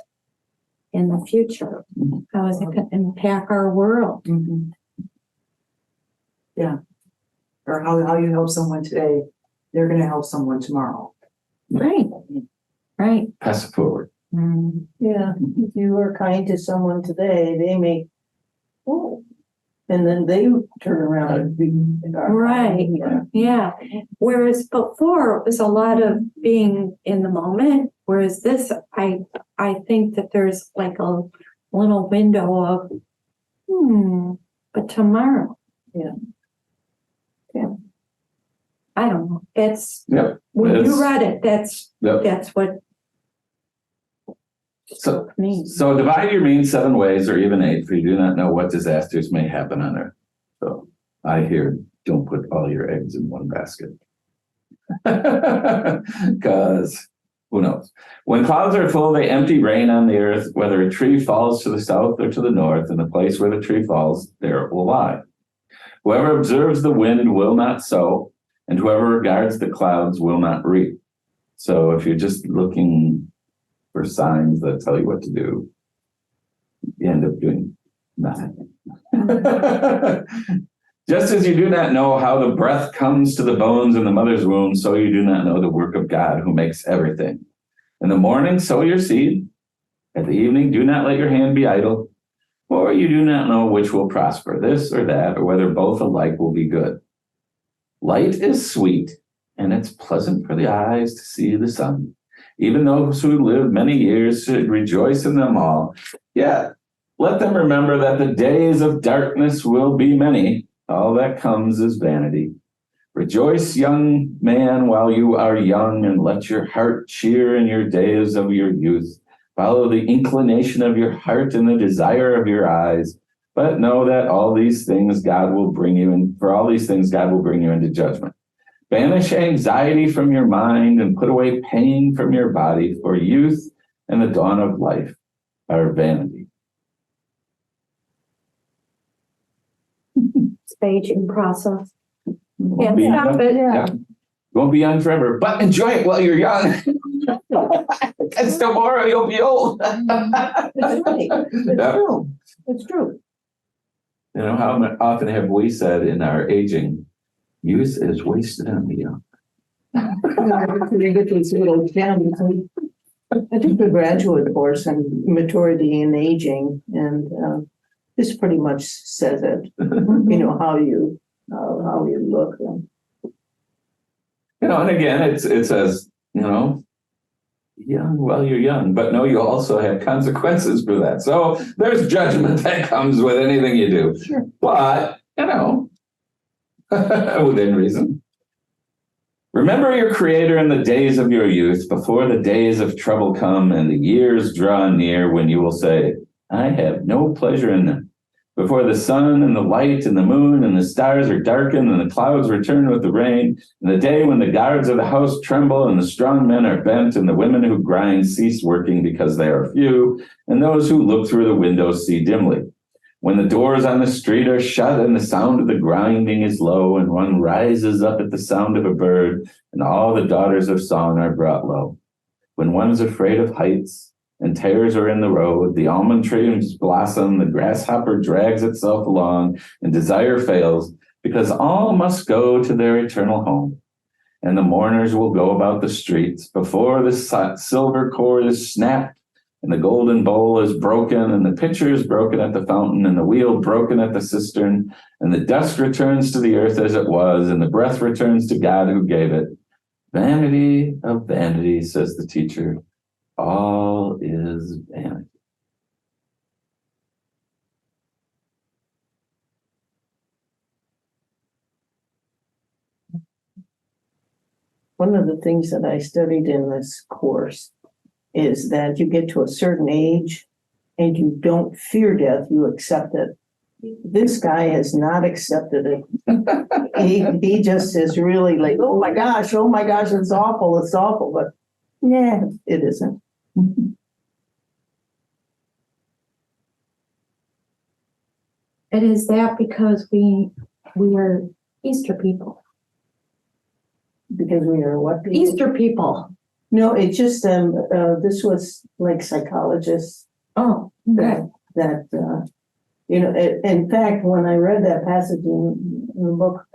in the future? How is it going to impact our world? Mm-hmm. Yeah. Or how you help someone today, they're going to help someone tomorrow. Right. Pass it forward. Yeah. If you are kind to someone today, they may, and then they turn around and be. Right. Yeah. Whereas before it was a lot of being in the moment. Whereas this, I think that there's like a little window of, but tomorrow. Yeah. I don't know. It's Yep. when you read it, that's Yep. what So, Means. so divide your means 7 ways or even 8, for you do not know what disasters may happen on earth. So I hear, don't put all your eggs in one basket. Because who knows? When clouds are full, they empty rain on the earth. Whether a tree falls to the south or to the north, in the place where the tree falls, there it will lie. Whoever observes the wind will not sow, and whoever regards the clouds will not reap. So if you're just looking for signs that tell you what to do, you end up doing nothing. Just as you do not know how the breath comes to the bones in the mother's womb, so you do not know the work of God who makes everything. In the morning, sow your seed. At the evening, do not let your hand be idle, for you do not know which will prosper, this or that, or whether both alike will be good. Light is sweet, and it's pleasant for the eyes to see the sun. Even those who live many years should rejoice in them all. Yet, let them remember that the days of darkness will be many. All that comes is vanity. Rejoice, young man, while you are young, and let your heart cheer in your days of your youth. Follow the inclination of your heart and the desire of your eyes. But know that all these things God will bring you, and for all these things God will bring you into judgment. Banish anxiety from your mind and put away pain from your body, for youth and the dawn of life are vanity. Aging process. Won't Can't be stop young- it. yeah. Won't be young forever, but enjoy it while you're young. Because tomorrow you'll be old. It's right. It's Yeah. true. It's true. You know, how often have we said in our aging, youth is wasted on the young? You get these little families. I took the graduate course on maturity and aging, and this pretty much says it. You know how you look. You know, and again, it says, you know, young while you're young, but no, you also have consequences for that. So there's judgment that comes with anything you do. Sure. But, you know, within reason. Remember your Creator in the days of your youth, before the days of trouble come and the years draw near, when you will say, I have no pleasure in them. Before the sun and the light and the moon and the stars are darkened and the clouds return with the rain, and the day when the guards of the house tremble and the strong men are bent and the women who grind cease working because they are few, and those who look through the windows see dimly. When the doors on the street are shut and the sound of the grinding is low, and one rises up at the sound of a bird, and all the daughters of song are brought low. When one is afraid of heights, and tares are in the road, the almond trees blossom, the grasshopper drags itself along, and desire fails, because all must go to their eternal home. And the mourners will go about the streets before the silver cord is snapped, and the golden bowl is broken, and the pitcher is broken at the fountain, and the wheel broken at the cistern, and the dust returns to the earth as it was, and the breath returns to God who gave it. Vanity of vanity, says the teacher. All is vanity. One of the things that I studied in this course is that you get to a certain age and you don't fear death, you accept it. This guy has not accepted it. He just is really like, oh my gosh, it's awful, but yeah, it isn't. And is that because we are Easter people? Because we are what people? Easter people. No, it's just this was like psychologists Oh, okay. that in fact, when I read that passage in the book,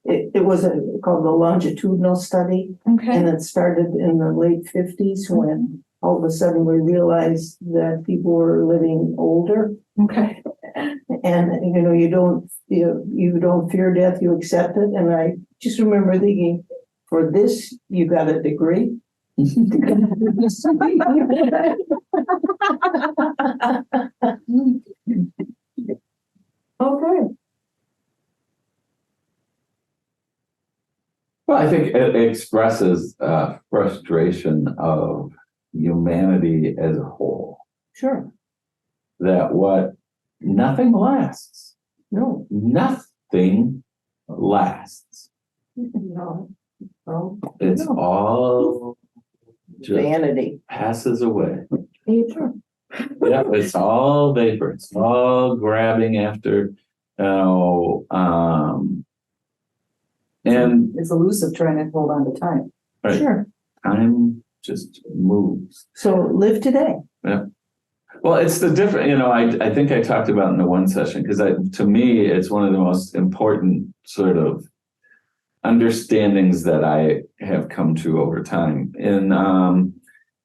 it was called the longitudinal study, Okay. and it started in the late 50s when all of a sudden we realized that people were living older, Okay. and you don't fear death, you accept it. And I just remember thinking, for this you got a degree. Okay. Well, I think it expresses frustration of humanity as a whole. Sure. That nothing lasts. No. Nothing lasts. No. No. It's No. all just Vanity. passes away. Sure. Yeah, it's all vapor. It's all grabbing after, and It's elusive trying to hold on to time. right, Sure. time just moves. So live today. Well, it's the different, I think I talked about in the one session, because to me, it's one of the most important sort of understandings that I have come to over time.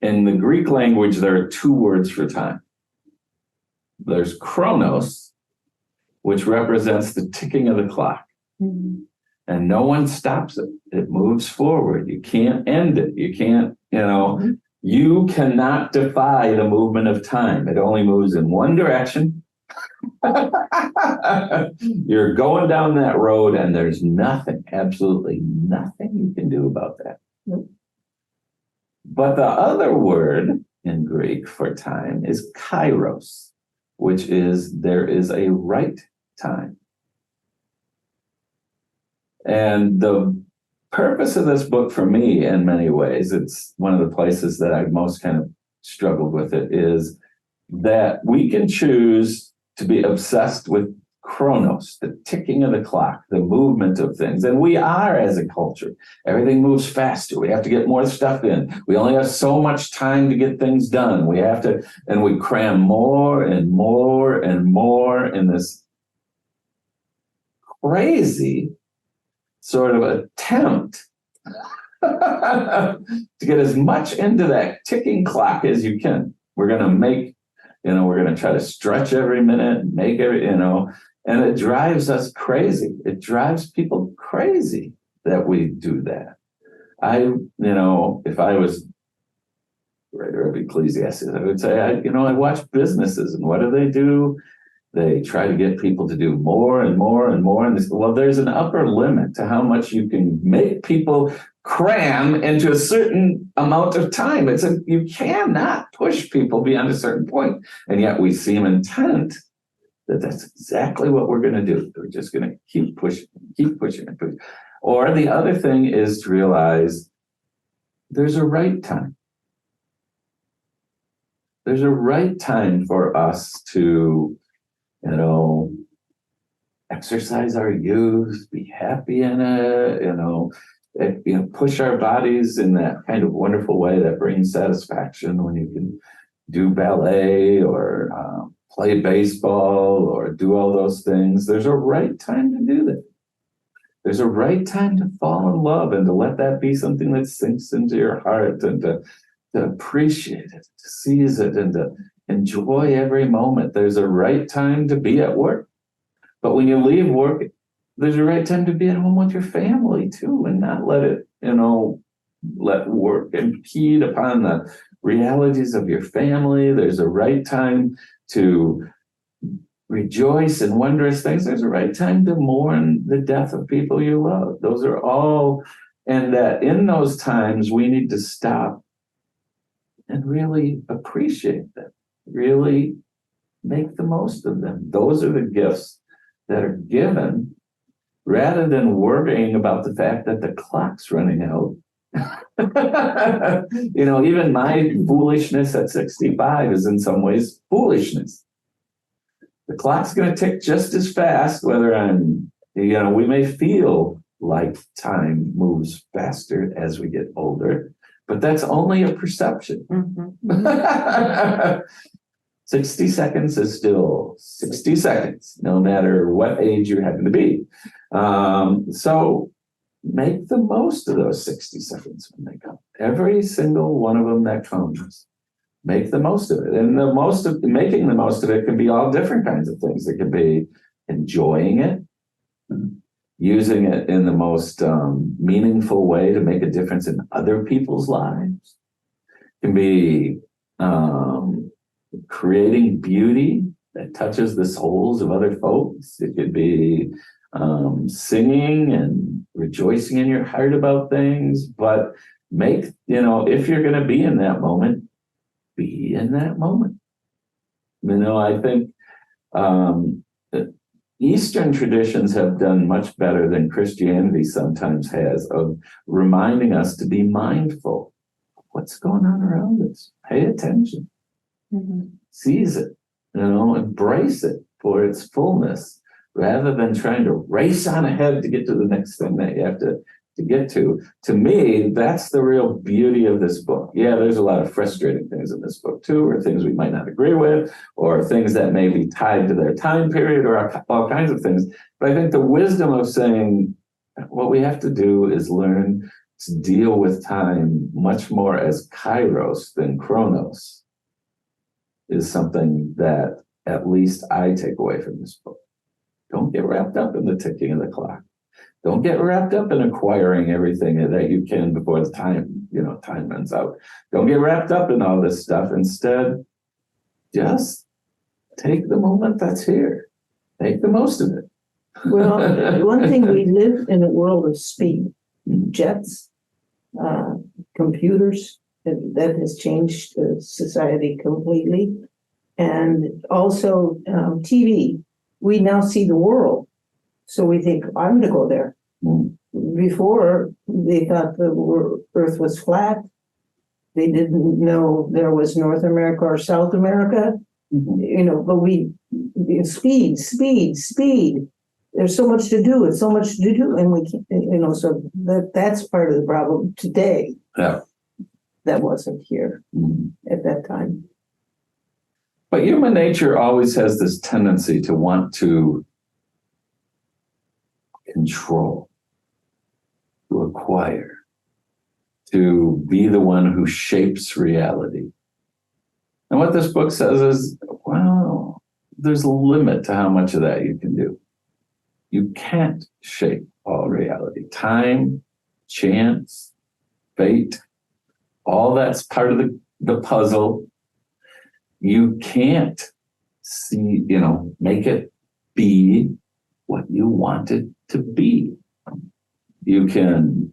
In the Greek language, there are two words for time. There's chronos, which represents the ticking of the clock. Mm-hmm. And no one stops it. It moves forward. You can't end it. You can't, you cannot defy the movement of time. It only moves in one direction. You're going down that road and there's nothing, absolutely nothing you can do about that. Nope. But the other word in Greek for time is kairos, which is there is a right time. And the purpose of this book for me, in many ways, it's one of the places that I've most kind of struggled with it, is that we can choose to be obsessed with chronos, the ticking of the clock, the movement of things. And we are as a culture. Everything moves faster. We have to get more stuff in. We only have so much time to get things done. We have to, and we cram more and more and more in this crazy sort of attempt to get as much into that ticking clock as you can. We're going to make, we're going to try to stretch every minute, make every, and it drives us crazy. It drives people crazy that we do that. If I was writer of Ecclesiastes, I would say, I watch businesses, and what do? They try to get people to do more and more and more. And there's an upper limit to how much you can make people cram into a certain amount of time. You cannot push people beyond a certain point. And yet we seem intent that that's exactly what we're going to do. We're just going to keep pushing and pushing. Or the other thing is to realize there's a right time. There's a right time for us to exercise our youth, be happy in it, push our bodies in that kind of wonderful way that brings satisfaction when you can do ballet or play baseball or do all those things. There's a right time to do that. There's a right time to fall in love and to let that be something that sinks into your heart and to appreciate it, to seize it, and to enjoy every moment. There's a right time to be at work. But when you leave work, there's a right time to be at home with your family too, and not let it, let work impede upon the realities of your family. There's a right time to rejoice in wondrous things. There's a right time to mourn the death of people you love. Those are all, and that in those times we need to stop and really appreciate them. Really make the most of them. Those are the gifts that are given, rather than worrying about the fact that the clock's running out. Even my foolishness at 65 is in some ways foolishness. The clock's going to tick just as fast, whether we may feel like time moves faster as we get older, but that's only a perception. Mm-hmm. 60 seconds is still 60 seconds, no matter what age you happen to be. So make the most of those 60 seconds when they come. Every single one of them that comes, make the most of it. And making the most of it can be all different kinds of things. It could be enjoying it, using it in the most meaningful way to make a difference in other people's lives. It can be creating beauty that touches the souls of other folks. It could be singing and rejoicing in your heart about things. But if you're going to be in that moment, be in that moment. I think Eastern traditions have done much better than Christianity sometimes has of reminding us to be mindful of what's going on around us. Pay attention, seize it, embrace it for its fullness, rather than trying to race on ahead to get to the next thing that you have to get to. To me, that's the real beauty of this book. Yeah, there's a lot of frustrating things in this book too, or things we might not agree with, or things that may be tied to their time period, or all kinds of things. But I think the wisdom of saying what we have to do is learn to deal with time much more as kairos than chronos is something that at least I take away from this book. Don't get wrapped up in the ticking of the clock. Don't get wrapped up in acquiring everything that you can before the time runs out. Don't get wrapped up in all this stuff. Instead, just take the moment that's here. Make the most of it. Well, one thing, we live in a world of speed. Jets, computers, that has changed society completely. And also TV. We now see the world. So we think, I'm going to go there. Before, they thought the earth was flat. They didn't know there was North America or South America. But speed. There's so much to do. It's so much to do. And we can't, so that's part of the problem today. Yeah. That wasn't here at that time. But human nature always has this tendency to want to control, to acquire, to be the one who shapes reality. And what this book says is, well, there's a limit to how much of that you can do. You can't shape all reality. Time, chance, fate, all that's part of the puzzle. You can't make it be what you want it to be. You can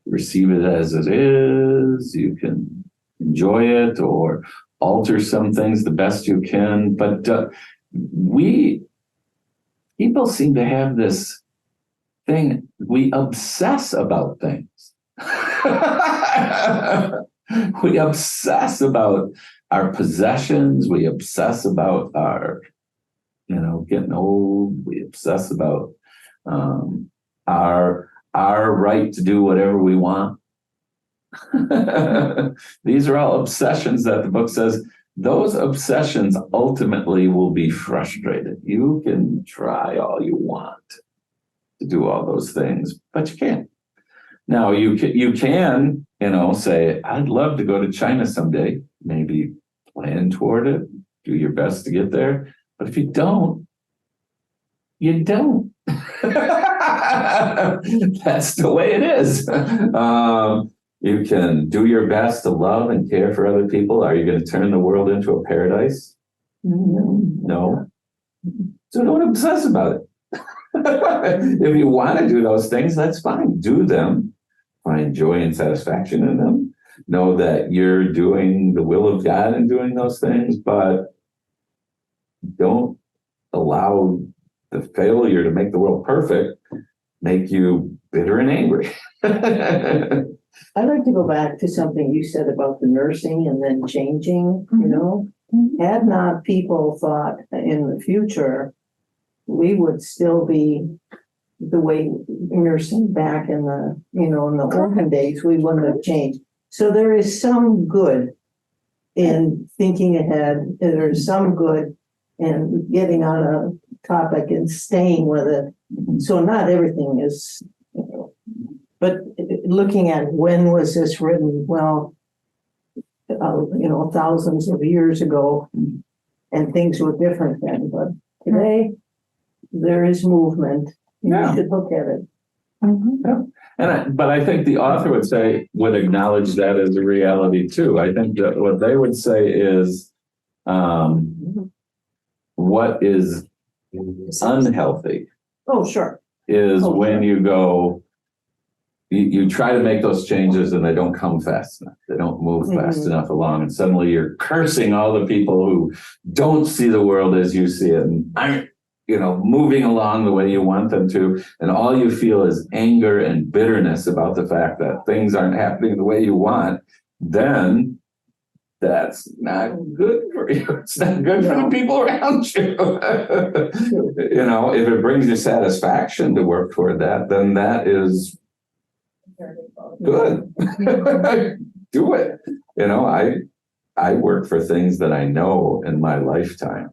receive it as it is, you can enjoy it or alter some things the best you can. But people seem to have this thing, we obsess about things. We obsess about our possessions, we obsess about our getting old, we obsess about our right to do whatever we want. These are all obsessions that the book says, those obsessions ultimately will be frustrated. You can try all you want to do all those things, but you can't. Now you can say, I'd love to go to China someday, maybe plan toward it, do your best to get there. But if you don't, you don't. That's the way it is. You can do your best to love and care for other people. Are you going to turn the world into a paradise? No. So don't obsess about it. If you want to do those things, that's fine. Do them. Find joy and satisfaction in them. Know that you're doing the will of God in doing those things, but don't allow the failure to make the world perfect make you bitter and angry. I'd like to go back to something you said about the nursing and then changing, Had not people thought in the future, we would still be the way nursing back in the, in the olden days, we wouldn't have changed. So there is some good in thinking ahead. There's some good in getting on a topic and staying with it. So not everything is, but looking at when was this written? Well, thousands of years ago, and things were different then. But today, there is movement. You should look at it. Yeah. But I think the author would acknowledge that as a reality too. I think that what they would say is, what is unhealthy Oh, sure. is when you go, you try to make those changes and they don't come fast enough. They don't move fast enough along. And suddenly you're cursing all the people who don't see the world as you see it and aren't, moving along the way you want them to. And all you feel is anger and bitterness about the fact that things aren't happening the way you want. Then that's not good for you. It's not good for the people around you. If it brings you satisfaction to work toward that, then that is good. Do it. I work for things that I know in my lifetime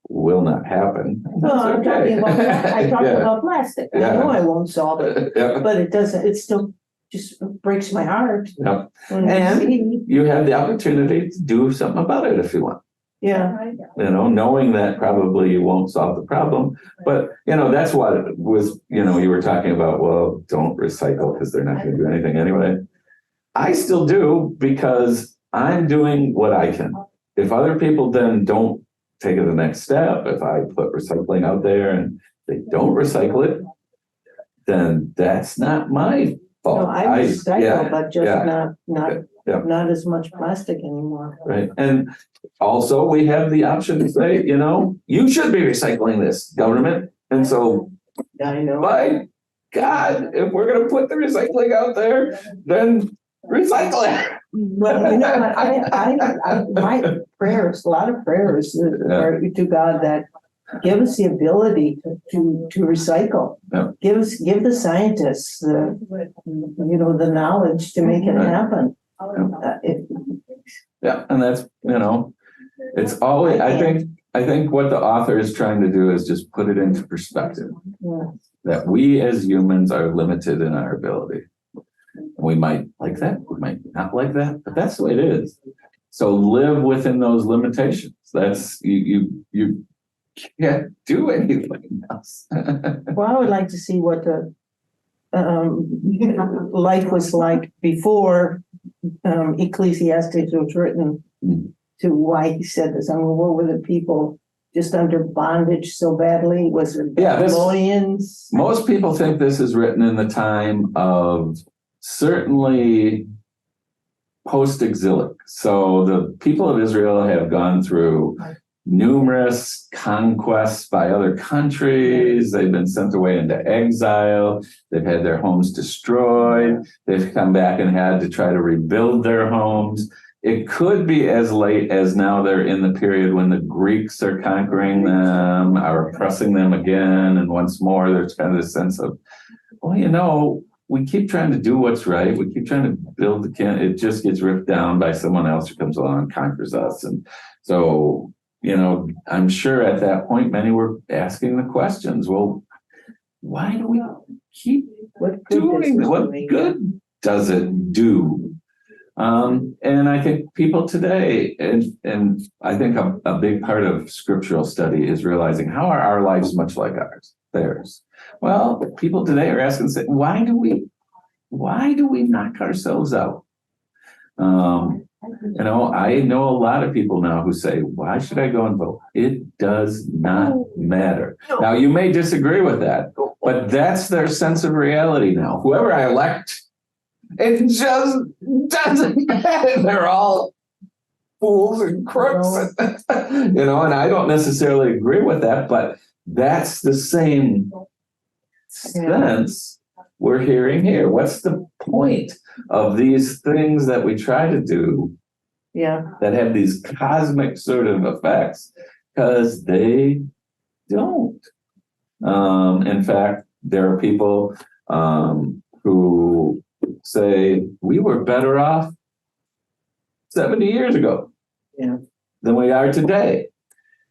will not happen. Well, I'm talking about, I talked Yeah. about plastic. I Yeah. know I won't solve it, Yeah. but it doesn't, it still just breaks my heart. Yeah. when I And see- you have the opportunity to do something about it if you want. Yeah, Knowing that probably you won't solve the problem. But, that's what it was, you were talking about, well, don't recycle because they're not going to do anything anyway. I still do because I'm doing what I can. If other people then don't take it the next step, if I put recycling out there and they don't recycle it, then that's not my fault. no, I recycle, yeah, but just yeah, yeah. not as much plastic anymore. Right. And also we have the option to say, you should be recycling this, government. And so I know. by God, if we're going to put the recycling out there, then recycle it. Well, you know what, I my prayers, a lot of prayers are to God that give us the ability to recycle. Yeah. Give the scientists the knowledge to make it Right. happen. Yeah. And that's, it's always, I think what the author is trying to do is just put it into perspective that we as humans are limited in our ability. We might like that, we might not like that, but that's the way it is. So live within those limitations. That's you can't do anything else. Well, I would like to see what the life was like before Ecclesiastes was written, to why he said this. I mean, what were the people just under bondage so badly? Was it Babylonians? Most people think this is written in the time of certainly post-exilic. So the people of Israel have gone through numerous conquests by other countries. They've been sent away into exile. They've had their homes destroyed. They've come back and had to try to rebuild their homes. It could be as late as now they're in the period when the Greeks are conquering them, are oppressing them again. And once more, there's kind of this sense of, well, we keep trying to do what's right. We keep trying to build it just gets ripped down by someone else who comes along and conquers us. And so, I'm sure at that point, many were asking the questions, well, why do we keep doing this? What good does it do? And I think people today, and I think a big part of scriptural study is realizing how are our lives much like theirs? Well, people today are asking, why do we knock ourselves out? I know a lot of people now who say, why should I go and vote? It does not matter. Now, you may disagree with that, but that's their sense of reality now. Whoever I elect, it just doesn't matter. They're all fools and crooks, and I don't necessarily agree with that, but that's the same sense we're hearing here. What's the point of these things that we try to do that have these cosmic sort of effects? Because they don't. In fact, there are people who say we were better off 70 years ago than we are today.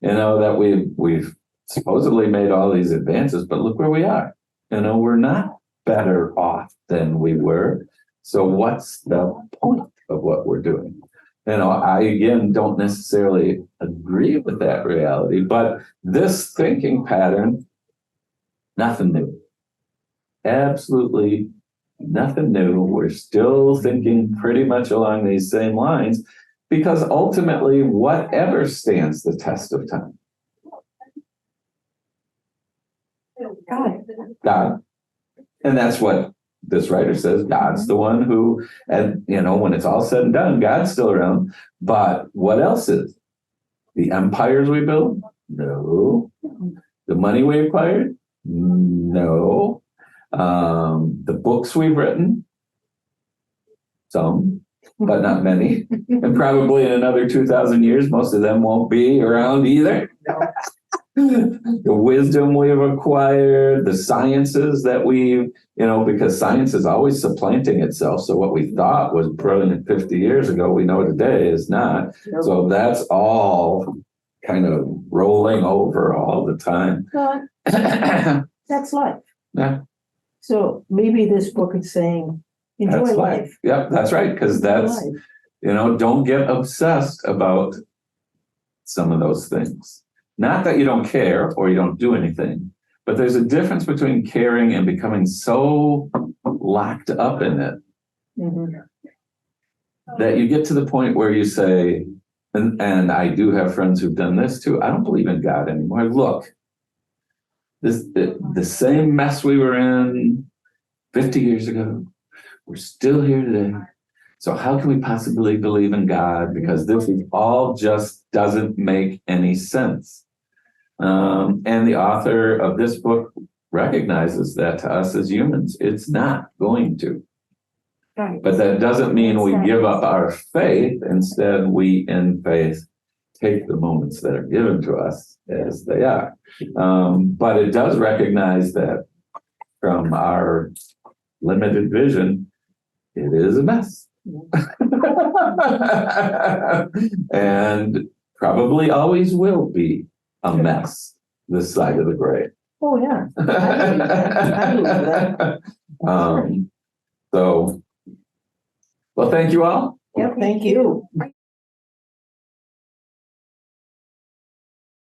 That we've supposedly made all these advances, but look where we are. We're not better off than we were. So what's the point of what we're doing? I, again, don't necessarily agree with that reality, but this thinking pattern, nothing new. Absolutely nothing new. We're still thinking pretty much along these same lines because ultimately, whatever stands the test of time? God. God. And that's what this writer says God's the one who, and when it's all said and done, God's still around. But what else is? The empires we build? No. The money we acquired? No. The books we've written? Some, but not many. And probably in another 2,000 years, most of them won't be around either. The wisdom we've acquired, the sciences that we've, because science is always supplanting itself. So what we thought was brilliant 50 years ago, we know today is not. So that's all kind of rolling over all the time. Well, that's life. Yeah. So maybe this book is saying, enjoy That's life. Yep, that's right. Because that's, Life. don't get obsessed about some of those things. Not that you don't care or you don't do anything, but there's a difference between caring and becoming so locked up in it Mhm. that you get to the point where you say, and I do have friends who've done this too, I don't believe in God anymore. Look, the same mess we were in 50 years ago, we're still here today. So how can we possibly believe in God? Because this all just doesn't make any sense. And the author of this book recognizes that to us as humans, it's not going to. Right. But that doesn't mean we give up our faith. Instead, we in faith take the moments that are given to us as they are. But it does recognize that from our limited vision, it is a mess. And probably always will be a mess this side of the grave. Oh, yeah. I believe that. So, well, thank you all. Yep, thank you.